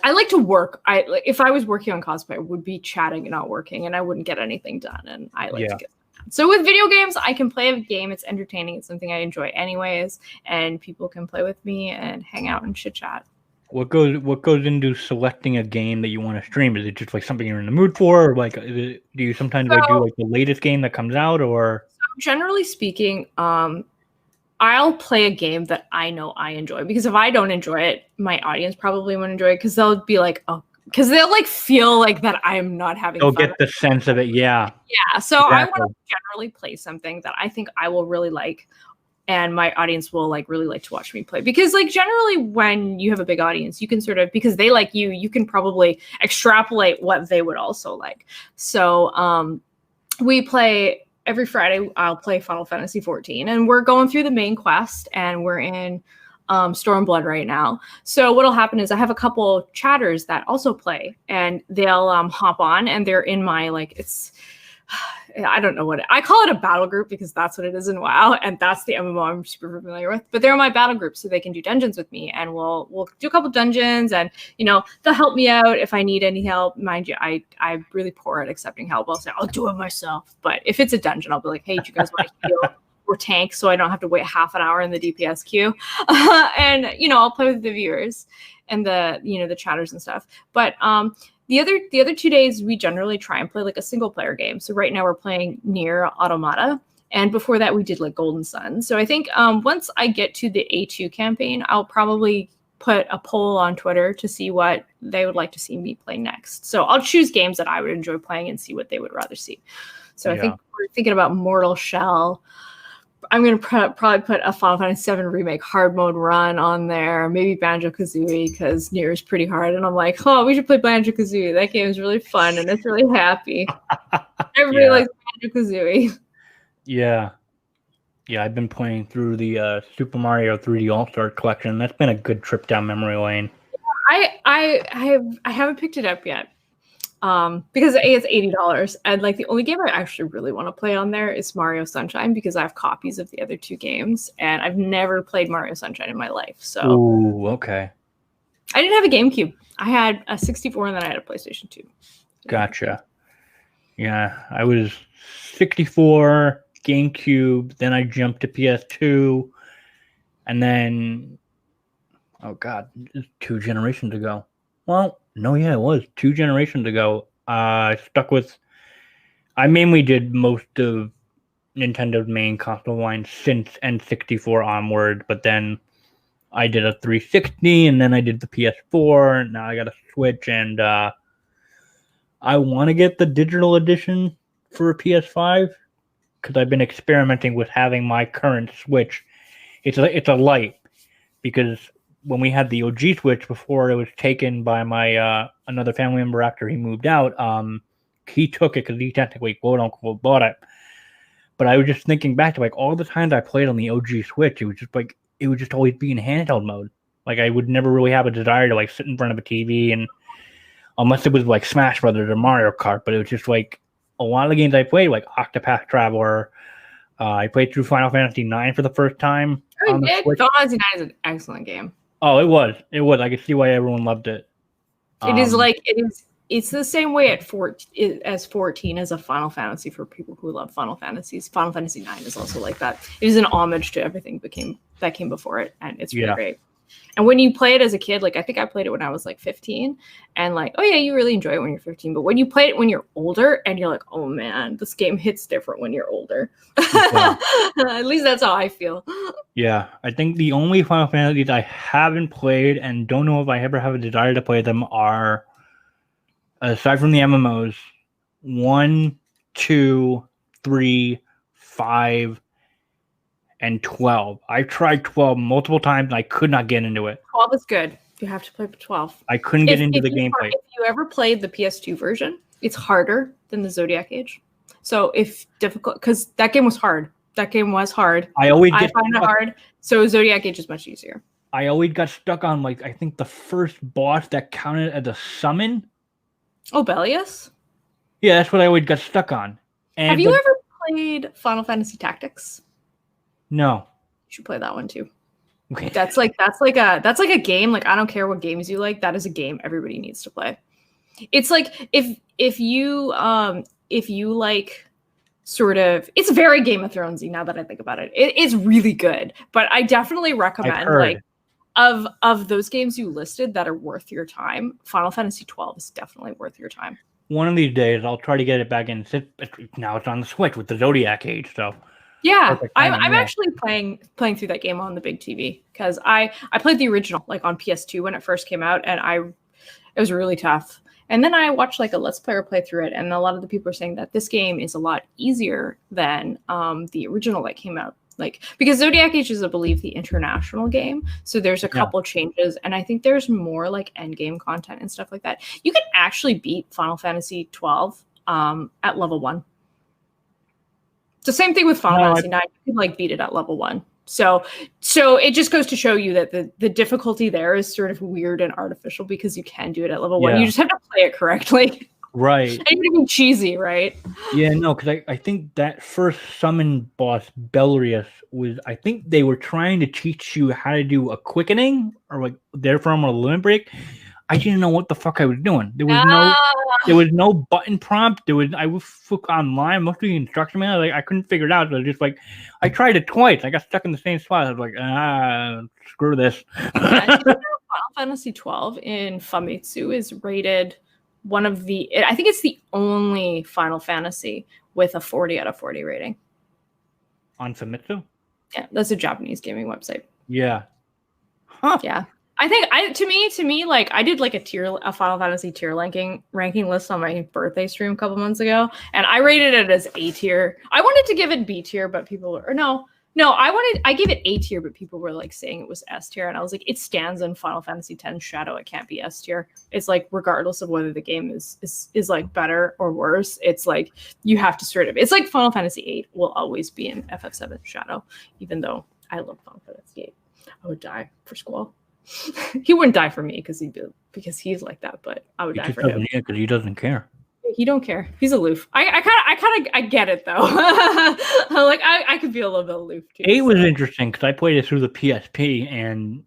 like to work. If I was working on cosplay, I would be chatting and not working, and I wouldn't get anything done. And I like to get. So with video games, I can play a game. It's entertaining. It's something I enjoy anyways, and people can play with me and hang out and chit chat. What goes into selecting a game that you want to stream? Is it just like something you're in the mood for, or like do you sometimes do like the latest game that comes out, or? So generally speaking, I'll play a game that I know I enjoy, because if I don't enjoy it, my audience probably won't enjoy it because they'll be like, oh, because they'll like feel like that I'm not having fun. They'll get the sense of it, yeah. Yeah, so exactly. I want to generally play something that I think I will really like and my audience will like really like to watch me play, because like generally when you have a big audience, you can sort of, because they like you can probably extrapolate what they would also like. So we play every Friday. I'll play Final Fantasy XIV, and we're going through the main quest, and we're in Stormblood right now. So what'll happen is I have a couple chatters that also play, and they'll hop on, and they're in my like, it's, I don't know what I call it, a battle group, because that's what it is in WoW, and that's the MMO I'm super familiar with. But they're my battle group, so they can do dungeons with me, and we'll do a couple dungeons, and they'll help me out if I need any help. Mind you, I'm really poor at accepting help. I'll say I'll do it myself, but if it's a dungeon, I'll be like, hey, do you guys want to heal or tank, so I don't have to wait half an hour in the DPS queue? And I'll play with the viewers and the chatters and stuff. But the other 2 days, we generally try and play like a single player game. So right now we're playing Nier Automata, and before that we did like Golden Sun. So I think once I get to the A2 campaign, I'll probably put a poll on Twitter to see what they would like to see me play next. So I'll choose games that I would enjoy playing and see what they would rather see. So I think we're thinking about Mortal Shell. I'm going to probably put a Final Fantasy VII Remake hard mode run on there. Maybe Banjo-Kazooie, because Nier is pretty hard. And I'm like, oh, we should play Banjo-Kazooie. That game is really fun, and it's really happy. Everybody likes Banjo-Kazooie. Yeah. Yeah, I've been playing through the Super Mario 3D All-Star Collection. That's been a good trip down memory lane. I haven't picked it up yet. Because it's $80, and like the only game I actually really want to play on there is Mario Sunshine, because I have copies of the other two games, and I've never played Mario Sunshine in my life. So, ooh, okay. I didn't have a GameCube. I had a 64, and then I had a PlayStation 2. Gotcha. Yeah, I was 64, GameCube, then I jumped to PS2, and then, oh God, 2 generations ago. Well, no, yeah, it was 2 generations ago. I mainly did most of Nintendo's main console line since N64 onward, but then I did a 360, and then I did the PS4, and now I got a Switch, and I want to get the digital edition for a PS5, because I've been experimenting with having my current Switch. It's a Lite, because when we had the OG Switch before it was taken by my another family member after he moved out, he took it because he technically quote unquote bought it. But I was just thinking back to like all the times I played on the OG Switch, it would just always be in handheld mode. Like I would never really have a desire to like sit in front of a TV, and unless it was like Smash Brothers or Mario Kart. But it was just like a lot of the games I played, like Octopath Traveler. I played through Final Fantasy IX for the first time. Oh, you did? Final Fantasy IX is an excellent game. Oh, it was. I could see why everyone loved it. It's the same way as 14 as a Final Fantasy for people who love Final Fantasies. Final Fantasy IX is also like that. It is an homage to everything that came before it, and it's really great. And when you play it as a kid, like I think I played it when I was like 15, and like, oh yeah, you really enjoy it when you're 15. But when you play it when you're older, and you're like, oh man, this game hits different when you're older. Yeah. At least that's how I feel. Yeah, I think the only Final Fantasies I haven't played and don't know if I ever have a desire to play them are, aside from the MMOs, 1, 2, 3, 5, and 12. I tried 12 multiple times, and I could not get into it. 12 is good. You have to play 12. I couldn't get into the gameplay. If you ever played the PS2 version, it's harder than the Zodiac Age. So if difficult, because that game was hard. I find it hard. So Zodiac Age is much easier. I always got stuck on like I think the first boss that counted as a summon. Obelius? Yeah, that's what I always got stuck on. And have you ever played Final Fantasy Tactics? No. You should play that one too. Okay. That's like a game. Like I don't care what games you like. That is a game everybody needs to play. It's like if you like sort of, it's very Game of Thronesy now that I think about it. It's really good. But I definitely recommend like of those games you listed that are worth your time, Final Fantasy XII is definitely worth your time. One of these days I'll try to get it back in. Now it's on the Switch with the Zodiac Age, so yeah, I'm actually playing through that game on the big TV, because I played the original like on PS2 when it first came out, and it was really tough. And then I watched like a Let's Player play through it, and a lot of the people are saying that this game is a lot easier than the original that came out Like, because Zodiac Age is, I believe, the international game. So there's a couple changes, and I think there's more like end game content and stuff like that. You can actually beat Final Fantasy 12 at level 1. It's the same thing with Final Fantasy 9. You can like beat it at level 1. So it just goes to show you that the difficulty there is sort of weird and artificial because you can do it at level 1. You just have to play it correctly. Right. And you're being cheesy, right? Yeah, no, because I think that first summon boss, Belrius, was, I think they were trying to teach you how to do a quickening or like therefrom a limit break. I didn't know what the fuck I was doing. There was no button prompt. I would look online, most of the instruction manual, I couldn't figure it out. So I was just like, I tried it twice. I got stuck in the same spot. I was like, screw this. Final Fantasy 12 in Famitsu is rated one of the, I think it's the only Final Fantasy with a 40 out of 40 rating. On Famitsu? Yeah, that's a Japanese gaming website. Yeah. Huh. Yeah. I think to me, like I did like a Final Fantasy tier ranking list on my birthday stream a couple months ago, and I rated it as A tier. I wanted to give it B tier, but people were, I gave it A tier, but people were like saying it was S tier, and I was like, it stands in Final Fantasy X Shadow. It can't be S tier. It's like regardless of whether the game is like better or worse, it's like you have to sort of. It's like Final Fantasy VIII will always be in FF7 Shadow, even though I love Final Fantasy VIII. I would die for Squall. He wouldn't die for me because he's like that, but I would die for him. Yeah, because he doesn't care. He don't care. He's aloof. I get it though. Like I could be a little bit aloof too. 8 was interesting because I played it through the PSP, and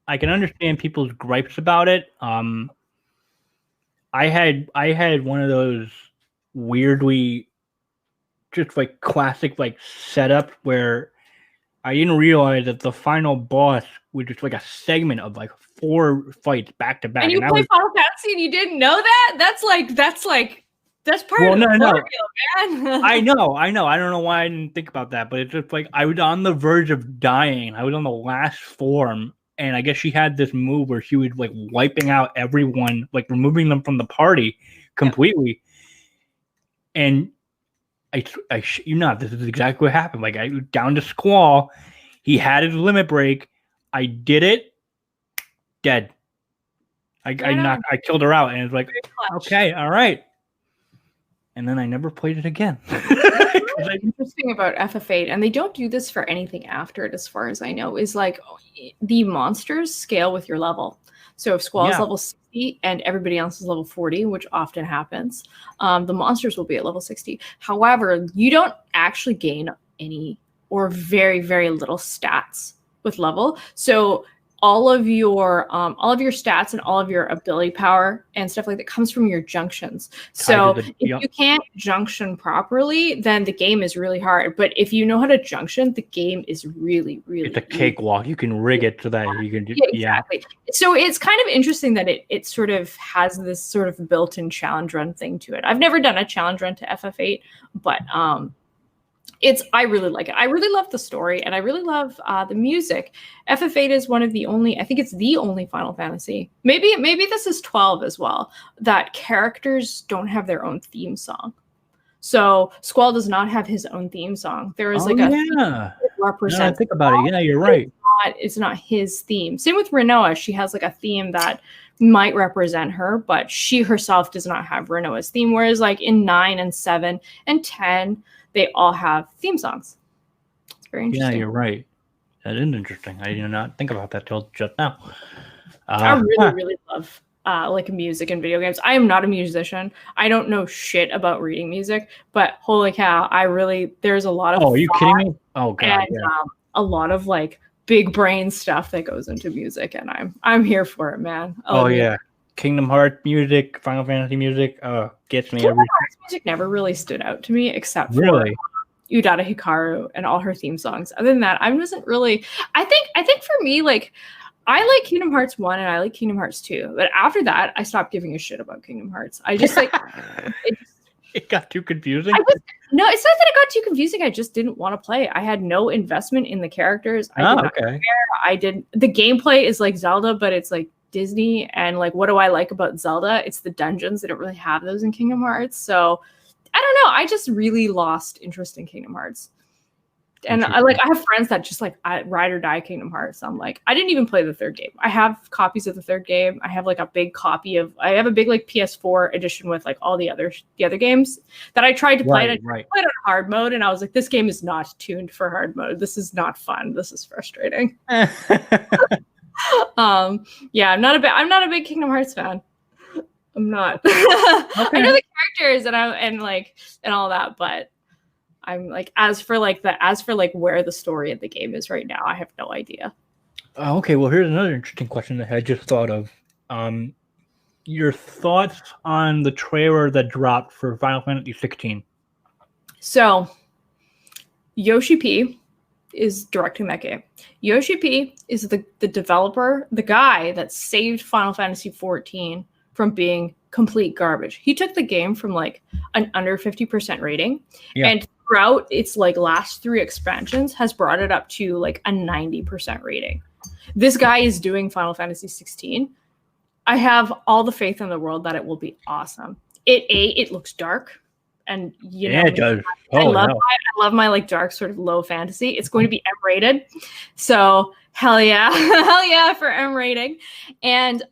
I can understand people's gripes about it. I had one of those weirdly just like classic like setup where I didn't realize that the final boss was just like a segment of like 4 fights back to back. And you play Final Fantasy and you didn't know that? That's part of the formula, man. I know. I don't know why I didn't think about that, but it's just like I was on the verge of dying. I was on the last form, and I guess she had this move where she was like wiping out everyone, like removing them from the party completely. Yeah. And this is exactly what happened. Like I was down to Squall. He had his limit break. I did it. Dead. I killed her out, and it's like, okay, all right. And then I never played it again. What's interesting about FF8, and they don't do this for anything after it, as far as I know, is like the monsters scale with your level. So if Squall is level 60 and everybody else is level 40, which often happens, the monsters will be at level 60. However, you don't actually gain any or very, very little stats with level. So all of your stats and all of your ability power and stuff like that comes from your junctions. So if you can't junction properly, then the game is really hard. But if you know how to junction, the game is really, really it's a cakewalk. You can rig it so that you can do exactly. So it's kind of interesting that it sort of has this sort of built-in challenge run thing to it. I've never done a challenge run to FF8, but I really like it. I really love the story, and I really love the music. FF8 is one of the only, I think it's the only Final Fantasy. Maybe this is 12 as well, that characters don't have their own theme song. So Squall does not have his own theme song. There is theme that represents. Think about it. Yeah, you're right. It's not his theme. Same with Rinoa. She has like a theme that might represent her, but she herself does not have Rinoa's theme. Whereas like in 9 and 7 and 10, they all have theme songs. It's very interesting. Yeah, you're right. That is interesting. I did not think about that till just now. I really love like music and video games. I am not a musician. I don't know shit about reading music, but holy cow, there's a lot of are you kidding me? Oh god, and, a lot of like big brain stuff that goes into music, and I'm here for it, man. Kingdom Hearts music, Final Fantasy music, gets me. Kingdom Hearts music never really stood out to me, except for Utada Hikaru and all her theme songs. Other than that, I wasn't really. I think for me, like, I like Kingdom Hearts 1 and I like Kingdom Hearts 2, but after that, I stopped giving a shit about Kingdom Hearts. I just like it got too confusing. No, it's not that it got too confusing. I just didn't want to play. I had no investment in the characters. I did not care. The gameplay is like Zelda, but it's like Disney, and like, what do I like about Zelda? It's the dungeons. They don't really have those in Kingdom Hearts. So I don't know. I just really lost interest in Kingdom Hearts. And I have friends that just like ride or die Kingdom Hearts. I'm like, I didn't even play the third game. I have copies of the third game. I have like a big copy of. I have a big like PS4 edition with like all the other games that I tried to play. I played on hard mode, and I was like, this game is not tuned for hard mode. This is not fun. This is frustrating. Yeah, I'm not a big Kingdom Hearts fan. I'm not. I know the characters and all that, but. I'm like, as for where the story of the game is right now, I have no idea. Okay, well, here's another interesting question that I just thought of. Your thoughts on the trailer that dropped for Final Fantasy XVI? So, Yoshi P is directing that game. Yoshi P is the developer, the guy that saved Final Fantasy XIV from being complete garbage. He took the game from like an under 50% rating, and throughout its like last 3 expansions has brought it up to like a 90% rating. This guy is doing Final Fantasy XVI. I have all the faith in the world that it will be awesome. It looks dark, and it does. I love my like dark sort of low fantasy. It's going to be M-rated, so hell yeah, hell yeah for M rating, and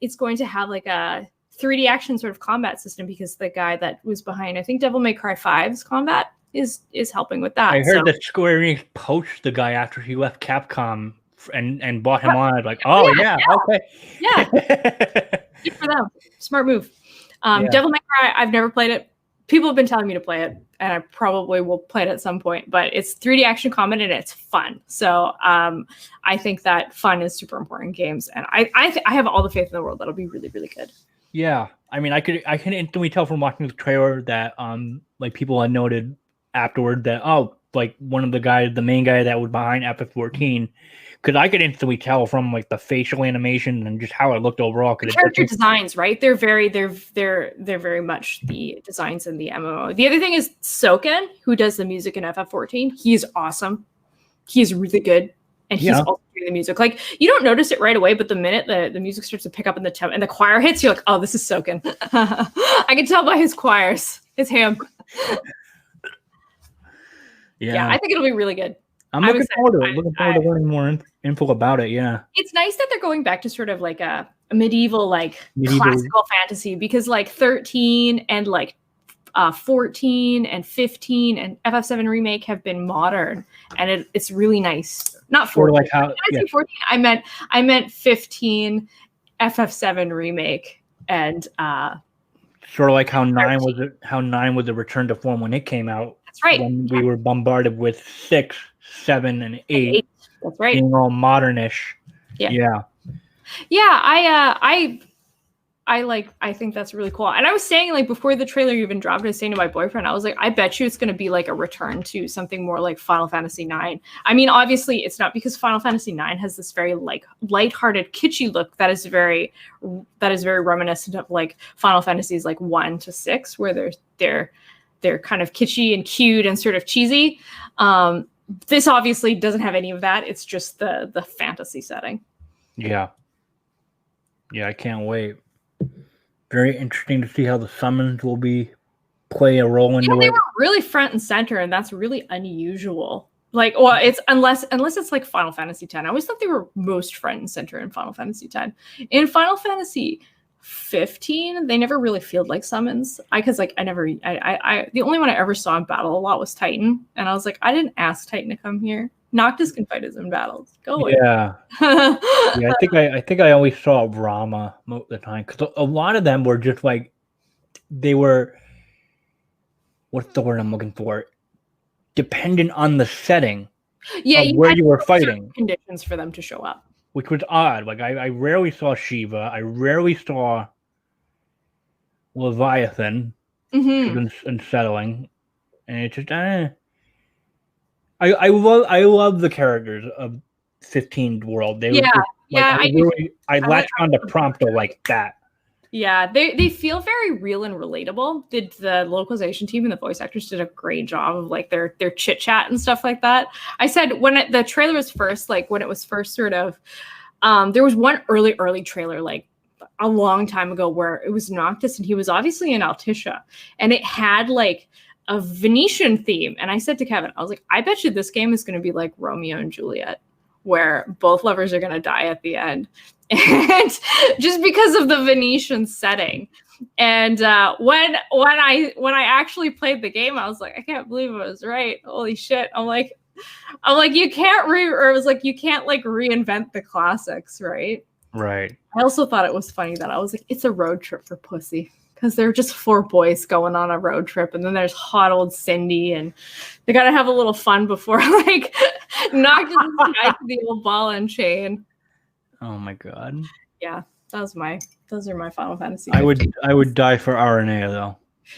it's going to have like a 3D action sort of combat system because the guy that was behind, I think, Devil May Cry 5's combat is helping with that. I heard that Square Enix poached the guy after he left Capcom and bought him on. Like, okay. Yeah. Good for them. Smart move. Devil May Cry, I've never played it. People have been telling me to play it, and I probably will play it at some point, but it's 3D action combat and it's fun. So I think that fun is super important in games, and I have all the faith in the world that'll be really, really good. Yeah. I mean, I can instantly tell from watching the trailer that like people had noted afterward that like one of the main guy that was behind FF14, because I could instantly tell from like the facial animation and just how it looked overall. The character designs, right? They're very much the designs in the MMO. The other thing is Soken, who does the music in FF14. He's awesome. He's really good, and he's also doing the music. Like you don't notice it right away, but the minute the music starts to pick up in the temp and the choir hits, you're like, oh, this is Soken. I can tell by his choirs. It's him. Yeah, I think it'll be really good. I'm looking forward to it. Looking forward to learning more info about it. Yeah, it's nice that they're going back to sort of like a medieval classical fantasy, because like 13 and like 14 and 15 and FF7 remake have been modern, and it's really nice. Not 14. Like how, 14. I meant 15 FF7 remake, and sort of like how 9 was a return to form when it came out. That's right. When we were bombarded with 6, 7, and 8. That's right. Being all modernish. Yeah. I think that's really cool. And I was saying, like, before the trailer even dropped, I was saying to my boyfriend, I was like, I bet you it's going to be like a return to something more like Final Fantasy IX. I mean, obviously it's not, because Final Fantasy IX has this very like lighthearted, kitschy look that is very reminiscent of like Final Fantasies like 1 to 6, where they're kind of kitschy and cute and sort of cheesy. This obviously doesn't have any of that. It's just the fantasy setting. Yeah, I can't wait. Very interesting to see how the summons will play a role into it. They were really front and center, and that's really unusual. Like, well, it's unless it's like Final Fantasy X. I always thought they were most front and center in Final Fantasy X. In Final Fantasy 15, they never really feel like summons. The only one I ever saw in battle a lot was Titan, and I was like, I didn't ask Titan to come here. Noctis can fight his own battles. Go away. Yeah. I think I always saw Rama most of the time, because a lot of them were just like, they were, what's the word I'm looking for? Dependent on the setting. Yeah, of where you were fighting. Conditions for them to show up, which was odd. Like I rarely saw Shiva. I rarely saw Leviathan. Which was unsettling, and it's just I love the characters of 15 World. They I latched on to Prompto like that. Yeah, they feel very real and relatable. The localization team and the voice actors did a great job of like their chit chat and stuff like that. I said when the trailer was first, like when it was first sort of, there was one early trailer like a long time ago where it was Noctis and he was obviously in Altissia, and it had like a Venetian theme. And I said to Kevin, I was like, I bet you this game is going to be like Romeo and Juliet, where both lovers are going to die at the end. And just because of the Venetian setting. And when I actually played the game, I was like, I can't believe I was right. Holy shit. I'm like, you can't you can't like reinvent the classics, right? Right. I also thought it was funny that I was like, it's a road trip for pussy. Because they're just 4 boys going on a road trip, and then there's hot old Cindy, and they gotta have a little fun before like knocking the guy to the old ball and chain. Oh my god. Yeah, those are my Final Fantasy. I would die for Aranea though.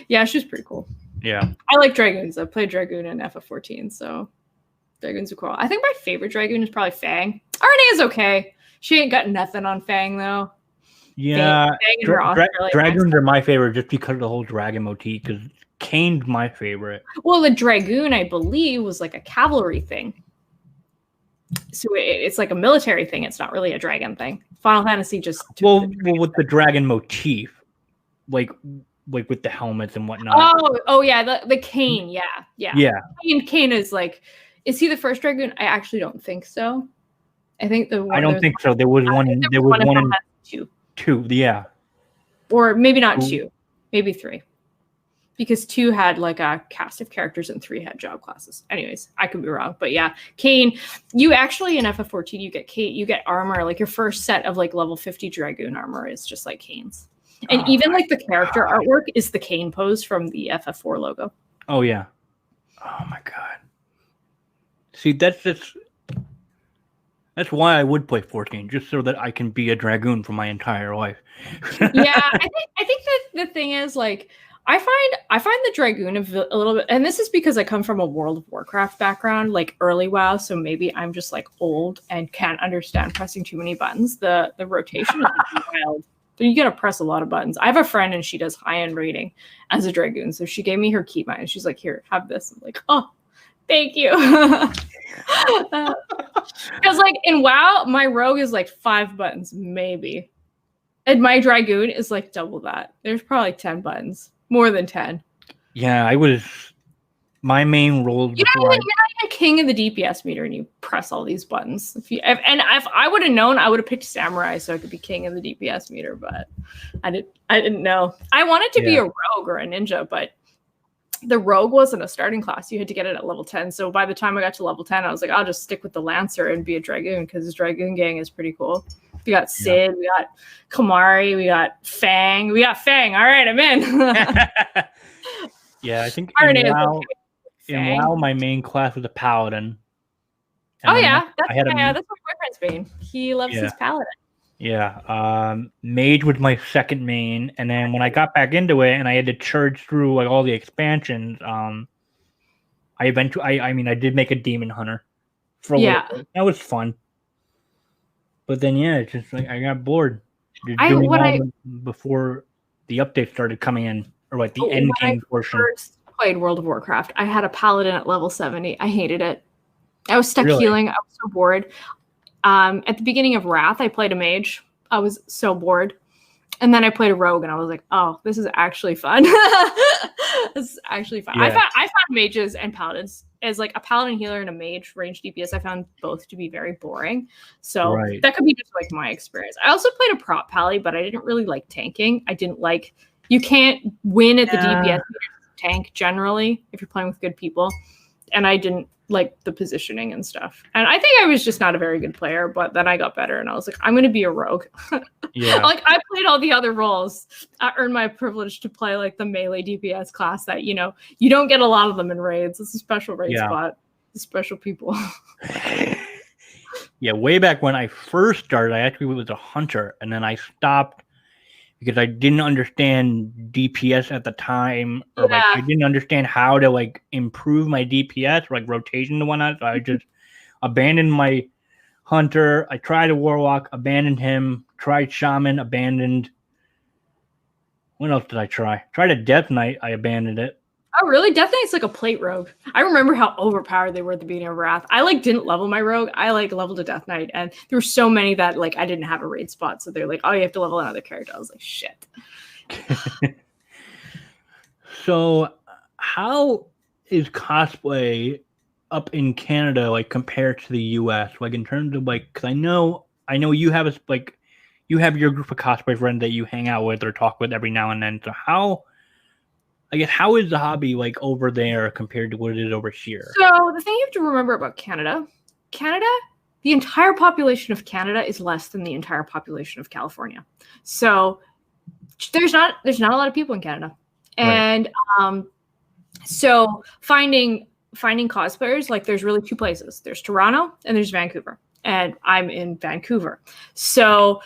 Yeah, she's pretty cool. Yeah. I like Dragoons. I played Dragoon in FF14, so Dragoons are cool. I think my favorite Dragoon is probably Fang. Aranea is okay. She ain't got nothing on Fang though. Yeah, Dragoons are my favorite just because of the whole dragon motif, because Kane's my favorite. Well, the Dragoon, I believe, was like a cavalry thing. So it's like a military thing. It's not really a dragon thing. Final Fantasy just... Well, with the dragon motif, like with the helmets and whatnot. Oh yeah, the Kane, yeah. Kane is like... Is he the first Dragoon? I actually don't think so. I think I don't think so. There was one in 2, yeah. Or maybe not 2, maybe 3. Because 2 had like a cast of characters and 3 had job classes. Anyways, I could be wrong. But yeah, Kane, you actually in FF14, you get armor, like your first set of like level 50 Dragoon armor is just like Kane's. And even like the character artwork is the Kane pose from the FF4 logo. Oh yeah. Oh my god. See, that's why I would play 14, just so that I can be a Dragoon for my entire life. Yeah, I think that the thing is, like, I find the Dragoon a little bit, and this is because I come from a World of Warcraft background, like early WoW, so maybe I'm just like old and can't understand pressing too many buttons. The rotation is wild. So you gotta press a lot of buttons. I have a friend and she does high-end raiding as a Dragoon, so she gave me her keybind and she's like, "Here, have this." I'm like, "Oh, thank you." Because like in WoW, my rogue is like 5 buttons, maybe. And my Dragoon is like double that. There's probably 10 buttons. More than 10. Yeah, my main role. You're not even king of the DPS meter and you press all these buttons. If I would have known, I would have picked Samurai so I could be king of the DPS meter, but I didn't know. I wanted to be a rogue or a ninja, but the rogue wasn't a starting class. You had to get it at level 10. So by the time I got to level 10, I was like, I'll just stick with the Lancer and be a Dragoon because this Dragoon gang is pretty cool. We got Sid, we got Kamari, we got Fang. All right, I'm in. Yeah, I think in WoW, my main class was a Paladin. And that's my boyfriend's main. He loves his Paladin. Yeah, Mage was my second main, and then when I got back into it and I had to charge through like all the expansions, I did make a Demon Hunter for a little bit. That was fun. But then it's just like I got bored. Before the update started coming in, or like the end game portion. When I first played World of Warcraft, I had a Paladin at level 70. I hated it. I was stuck healing. I was so bored. At the beginning of Wrath, I played a mage. I was so bored. And then I played a rogue and I was like, oh, this is actually fun. This is actually fun. Yeah. I found mages and paladins as like a paladin healer and a mage range DPS. I found both to be very boring. So that could be just like my experience. I also played a prop pally, but I didn't really like tanking. You can't win at the DPS tank generally if you're playing with good people. And I didn't like the positioning and stuff. And I think I was just not a very good player, but then I got better and I was like, I'm going to be a rogue. Like I played all the other roles. I earned my privilege to play like the melee DPS class that, you don't get a lot of them in raids. It's a special raid spot. It's special people. Yeah. Way back when I first started, I actually was a hunter and then I stopped because I didn't understand DPS at the time, or like I didn't understand how to like improve my DPS, or, like rotation and whatnot. So I just abandoned my hunter. I tried a warlock, abandoned him. Tried shaman, abandoned. What else did I try? Tried a death knight. I abandoned it. Oh, really? Death Knight's like a plate rogue. I remember how overpowered they were at the beginning of Wrath. I like didn't level my rogue. I like leveled a Death Knight, and there were so many that like I didn't have a raid spot. So they're like, oh, you have to level another character. I was like, shit. So how is cosplay up in Canada like compared to the US? Like in terms of like, because I know you have you have your group of cosplay friends that you hang out with or talk with every now and then. So how, I guess, how is the hobby like over there compared to what it is over here? So the thing you have to remember about Canada, the entire population of Canada is less than the entire population of California. So there's not a lot of people in Canada. And so finding cosplayers, like there's really two places. There's Toronto and there's Vancouver. And I'm in Vancouver. So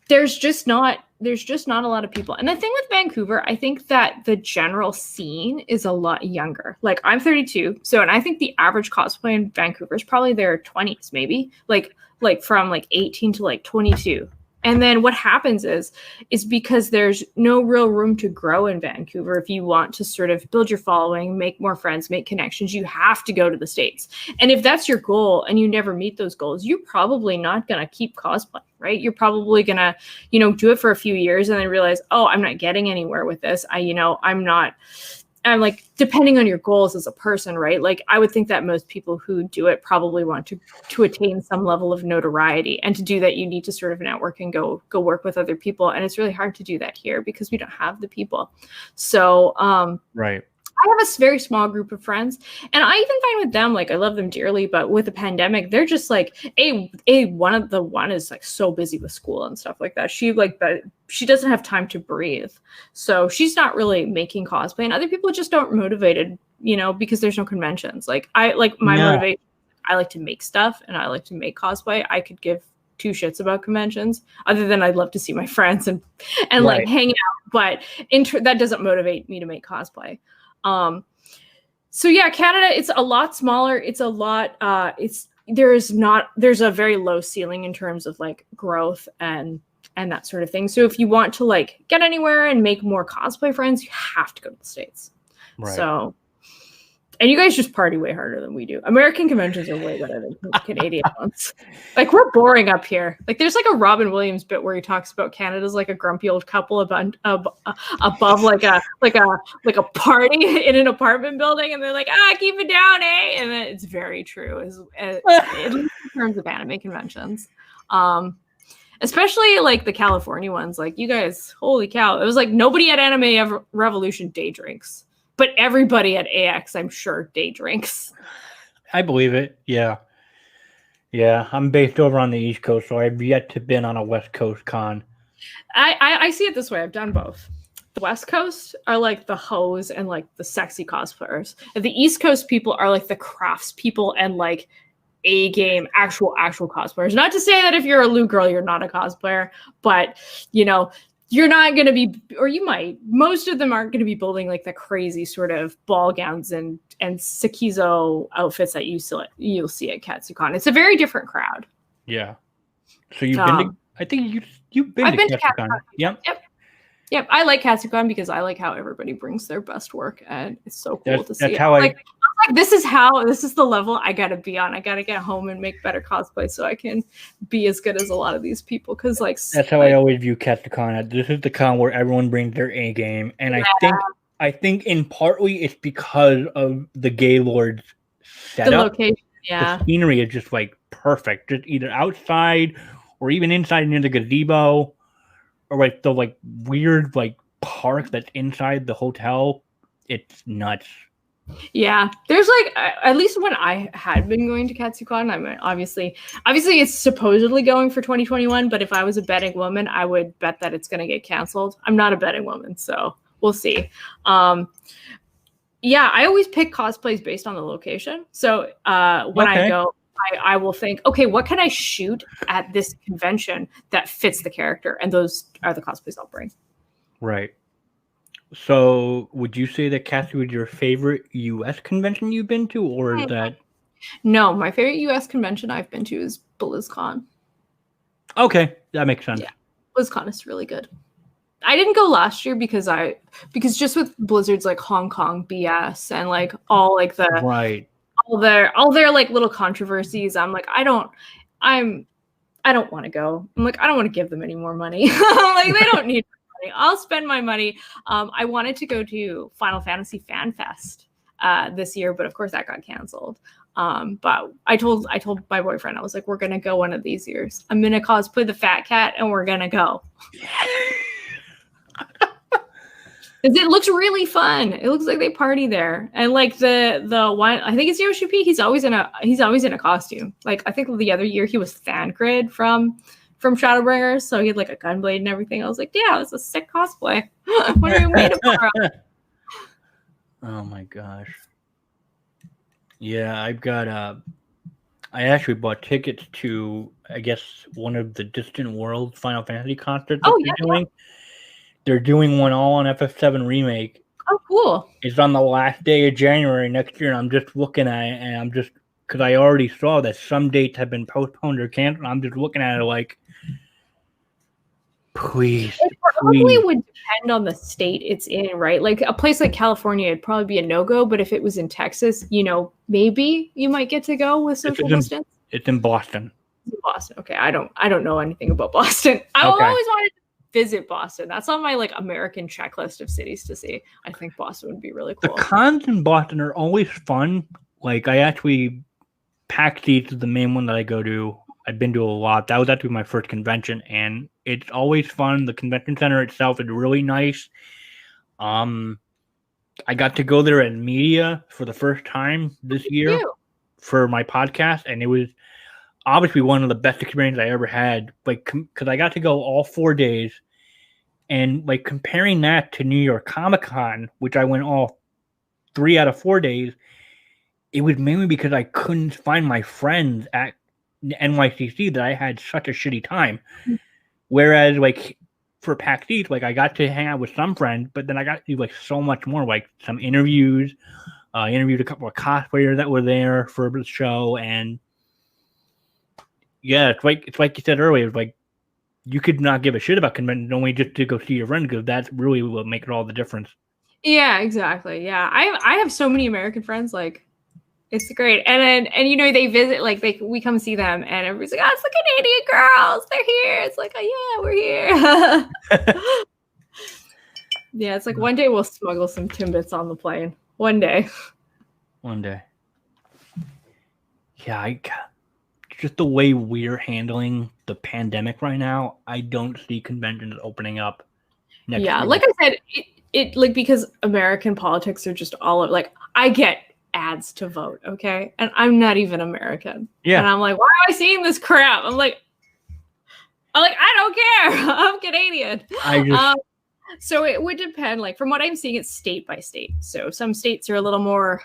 there's just not a lot of people. And the thing with Vancouver, I think that the general scene is a lot younger. Like I'm 32, and I think the average cosplay in Vancouver is probably their 20s, maybe like from like 18 to like 22. And then what happens is because there's no real room to grow in Vancouver. If you want to sort of build your following, make more friends, make connections, you have to go to the States. And if that's your goal and you never meet those goals, you're probably not going to keep cosplaying, right? You're probably going to, do it for a few years and then realize, oh, I'm not getting anywhere with this. I'm like, depending on your goals as a person, right? Like I would think that most people who do it probably want to attain some level of notoriety. And to do that, you need to sort of network and go work with other people. And it's really hard to do that here because we don't have the people. So, right. I have a very small group of friends, and I even find with them, like, I love them dearly, but with the pandemic, they're just like, one is like so busy with school and stuff like that. She doesn't have time to breathe. So she's not really making cosplay, and other people just aren't motivated, because there's no conventions. Like motivation, I like to make stuff and I like to make cosplay. I could give two shits about conventions other than I'd love to see my friends and like hang out, but that doesn't motivate me to make cosplay. So yeah, Canada, it's a lot smaller. It's a lot, there's a very low ceiling in terms of like growth and that sort of thing. So if you want to like get anywhere and make more cosplay friends, you have to go to the States. Right. So, and you guys just party way harder than we do. American conventions are way better than Canadian ones. Like we're boring up here. Like there's like a Robin Williams bit where he talks about Canada's like a grumpy old couple above like a party in an apartment building, and they're like, keep it down, eh? And then it's very true, at least in terms of anime conventions. Especially like the California ones. Like you guys, holy cow! It was like nobody at Anime Revolution day drinks. But everybody at AX, I'm sure, day drinks. I believe it. Yeah. Yeah. I'm based over on the East Coast, so I've yet to been on a West Coast con. I see it this way. I've done both. The West Coast are like the hoes and like the sexy cosplayers. And the East Coast people are like the crafts people and like A-game, actual cosplayers. Not to say that if you're a Lou girl, you're not a cosplayer, but, you're not going to be, or you might, most of them aren't going to be building like the crazy sort of ball gowns and Sakizo outfits that you'll see at KatsuCon. It's a very different crowd. Yeah. So you've been to, I think you've been to KatsuCon. Yep. I like KatsuCon because I like how everybody brings their best work, and it's so cool to see. That's how this is the level I gotta be on. I gotta get home and make better cosplay so I can be as good as a lot of these people. Because that's how I always view KatsuCon. This is the con where everyone brings their A game, and I think in partly it's because of the Gaylord's setup. The location, yeah. The scenery is just like perfect, just either outside or even inside near the gazebo, or like the like weird like park that's inside the hotel. It's nuts. Yeah, there's like, at least when I had been going to KatsuCon, I mean, obviously it's supposedly going for 2021, but if I was a betting woman, I would bet that it's going to get canceled. I'm not a betting woman, so we'll see. Yeah, I always pick cosplays based on the location. So when I go, I will think, okay, what can I shoot at this convention that fits the character? And those are the cosplays I'll bring. Right. So, would you say that Cassie was your favorite U.S. convention you've been to, or is that? No, my favorite U.S. convention I've been to is BlizzCon. Okay, that makes sense. Yeah, BlizzCon is really good. I didn't go last year because just with Blizzard's like Hong Kong BS and like all like the all their like little controversies. I'm like, I don't want to go. I'm like, I don't want to give them any more money. Like they don't need money. money. I'll spend my money. I wanted to go to Final Fantasy Fan Fest this year, but of course that got canceled. But I told my boyfriend, I was like, we're gonna go one of these years. I'm gonna cosplay the Fat Cat, and we're gonna go. Because it looks really fun. It looks like they party there, and like the one, I think it's Yoshi P. He's always in a costume. Like I think the other year he was Thancred from Shadowbringers, so he had like a gunblade and everything. I was like, yeah, it's a sick cosplay. What are you made of? Oh my gosh. Yeah, I actually bought tickets to, I guess, one of the Distant Worlds Final Fantasy concerts that they're doing. Yeah. They're doing one all on FF7 Remake. Oh, cool. It's on the last day of January next year, and I'm just looking at it, and I'm just, because I already saw that some dates have been postponed or canceled, I'm just looking at it like, please. It probably would depend on the state it's in, right? Like a place like California, it'd probably be a no-go, but if it was in Texas, maybe you might get to go with social distance. It's in Boston. Boston. Okay, I don't know anything about Boston. I always wanted to visit Boston. That's on my like American checklist of cities to see. I think Boston would be really cool. The cons in Boston are always fun. Like I actually, PAX East is the main one that I go to. I've been to a lot. That was actually my first convention, and it's always fun. The convention center itself is really nice. I got to go there at media for the first time this year for my podcast, and it was obviously one of the best experiences I ever had. Like, because I got to go all 4 days, and like comparing that to New York Comic Con, which I went all 3 out of 4 days, it was mainly because I couldn't find my friends at NYCC that I had such a shitty time. Whereas like for PAX East, like I got to hang out with some friends, but then I got to do like so much more, like some interviews. Interviewed a couple of cosplayers that were there for the show, and yeah, it's like you said earlier, it's like you could not give a shit about convention only just to go see your friend, because that's really what makes all the difference. Yeah, exactly. Yeah, I have so many American friends, like it's great. And they visit, like we come see them, and everybody's like, oh, it's the Canadian girls, they're here. It's like, oh yeah, we're here. Yeah, it's like one day we'll smuggle some Timbits on the plane. One day. Yeah, just the way we're handling the pandemic right now, I don't see conventions opening up next year. Like I said, it like, because American politics are just all like, I get ads to vote, okay, and I'm not even American, and I'm like, why am I seeing this crap? I'm like I don't care. I'm Canadian. So it would depend. Like from what I'm seeing, it's state by state. So some states are a little more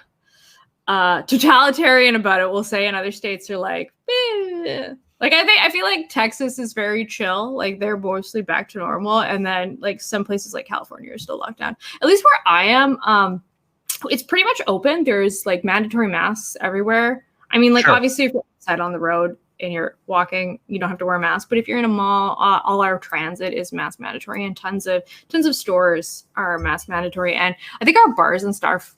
totalitarian about it, we'll say, and other states are like, eh. Like I feel like Texas is very chill. Like they're mostly back to normal, and then like some places like California are still locked down. At least where I am, it's pretty much open. There's like mandatory masks everywhere. I mean, like obviously if you're outside on the road and you're walking, you don't have to wear a mask. But if you're in a mall, all our transit is mask mandatory, and tons of stores are mask mandatory. And I think our bars and stuff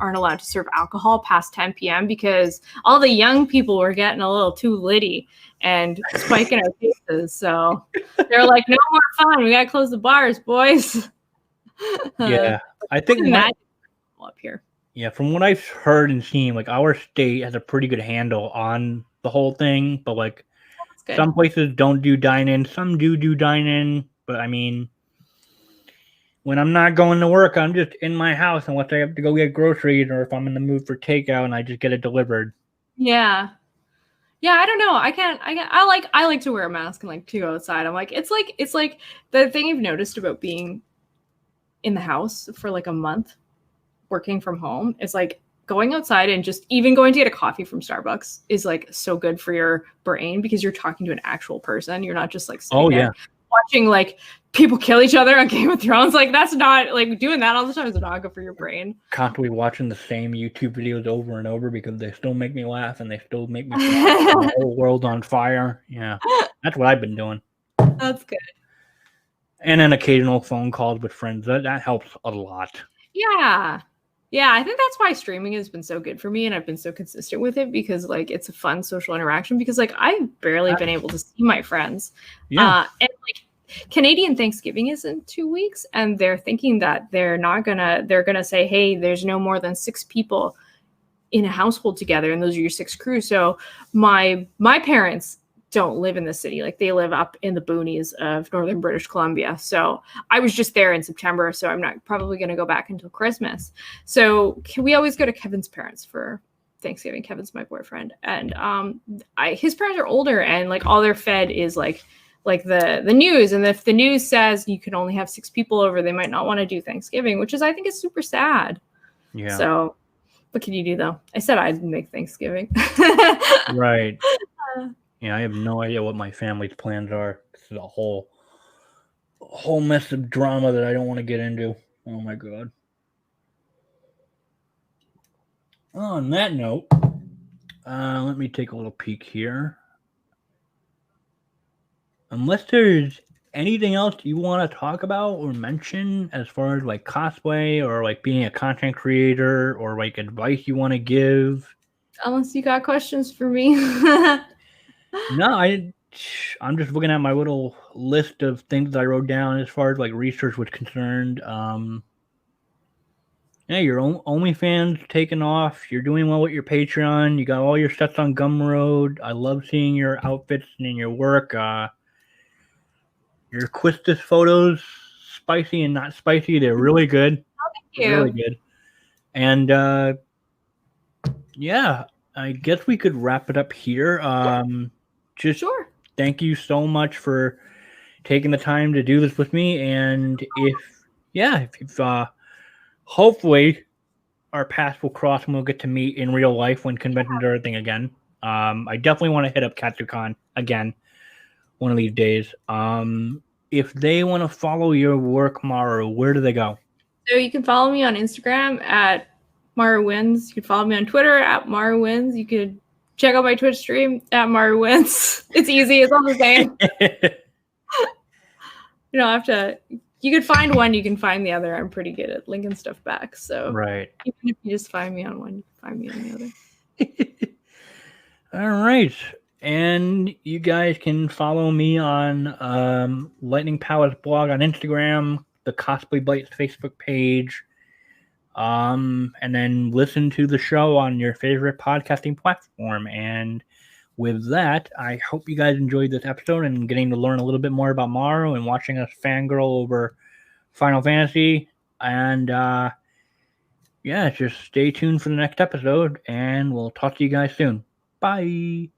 aren't allowed to serve alcohol past 10 p.m. because all the young people were getting a little too litty and spiking our faces. So they're like, no more fun. We gotta close the bars, boys. Yeah, I think up here. Yeah, from what I've heard and seen, like our state has a pretty good handle on the whole thing, but like some places don't do dine-in, some do dine-in. But I mean, when I'm not going to work, I'm just in my house unless I have to go get groceries, or if I'm in the mood for takeout and I just get it delivered. Yeah, I don't know. I like to wear a mask and like to go outside. I'm like, it's like the thing I've noticed about being in the house for like a month, working from home, is like going outside and just even going to get a coffee from Starbucks is like so good for your brain, because you're talking to an actual person. You're not just like sitting there watching like people kill each other on Game of Thrones. Like that's not, like, doing that all the time is not good for your brain. Constantly watching the same YouTube videos over and over because they still make me laugh and they still make me feel like the whole world on fire. Yeah, that's what I've been doing. That's good. And then occasional phone calls with friends. That helps a lot. Yeah, I think that's why streaming has been so good for me, and I've been so consistent with it, because like it's a fun social interaction, because like I've barely been able to see my friends. And like Canadian Thanksgiving is in 2 weeks, and they're thinking that they're gonna say, hey, there's no more than 6 people in a household together, and those are your 6 crews. So my parents don't live in the city. Like, they live up in the boonies of northern British Columbia. So I was just there in September, so I'm not probably going to go back until Christmas. So we always go to Kevin's parents for Thanksgiving. Kevin's my boyfriend, and his parents are older, and like all they're fed is like the news. And if the news says you can only have 6 people over, they might not want to do Thanksgiving, which is, I think, is super sad. Yeah. So what can you do, though? I said I'd make Thanksgiving. Right. Yeah, I have no idea what my family's plans are. This is a whole mess of drama that I don't want to get into. Oh my god. On that note, let me take a little peek here. Unless there's anything else you want to talk about or mention as far as like cosplay or like being a content creator or like advice you want to give. Unless you got questions for me. No, I'm just looking at my little list of things I wrote down as far as like research was concerned. Yeah, your OnlyFans taking off. You're doing well with your Patreon. You got all your sets on Gumroad. I love seeing your outfits and your work. Your Quistis photos, spicy and not spicy, they're really good. Oh, thank you. Really good. And yeah, I guess we could wrap it up here. Just sure. Thank you so much for taking the time to do this with me. And if hopefully our paths will cross and we'll get to meet in real life when conventions are a thing again. I definitely want to hit up KatsuCon again one of these days. If they want to follow your work, Maru, where do they go? So you can follow me on Instagram at Maru Wins. You can follow me on Twitter at Maru Wins. You could check out my Twitch stream at Maru Wins. It's easy. It's all the same. You don't have to. You could find one, you can find the other. I'm pretty good at linking stuff back. So right. Even if you just find me on one, you can find me on the other. All right. And you guys can follow me on Lightning Palace blog on Instagram, the Cosplay Bites Facebook page, and then listen to the show on your favorite podcasting platform. And with that, I hope you guys enjoyed this episode and getting to learn a little bit more about Maru and watching us fangirl over Final Fantasy. And just stay tuned for the next episode, and we'll talk to you guys soon. Bye.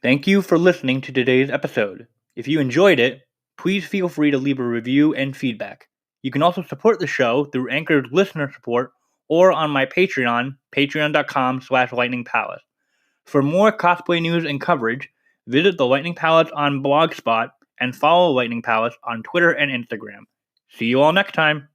Thank you for listening to today's episode. If you enjoyed it, please feel free to leave a review and feedback. You can also support the show through Anchor's listener support or on my Patreon, patreon.com/lightningpalace. For more cosplay news and coverage, visit the Lightning Palace on Blogspot and follow Lightning Palace on Twitter and Instagram. See you all next time.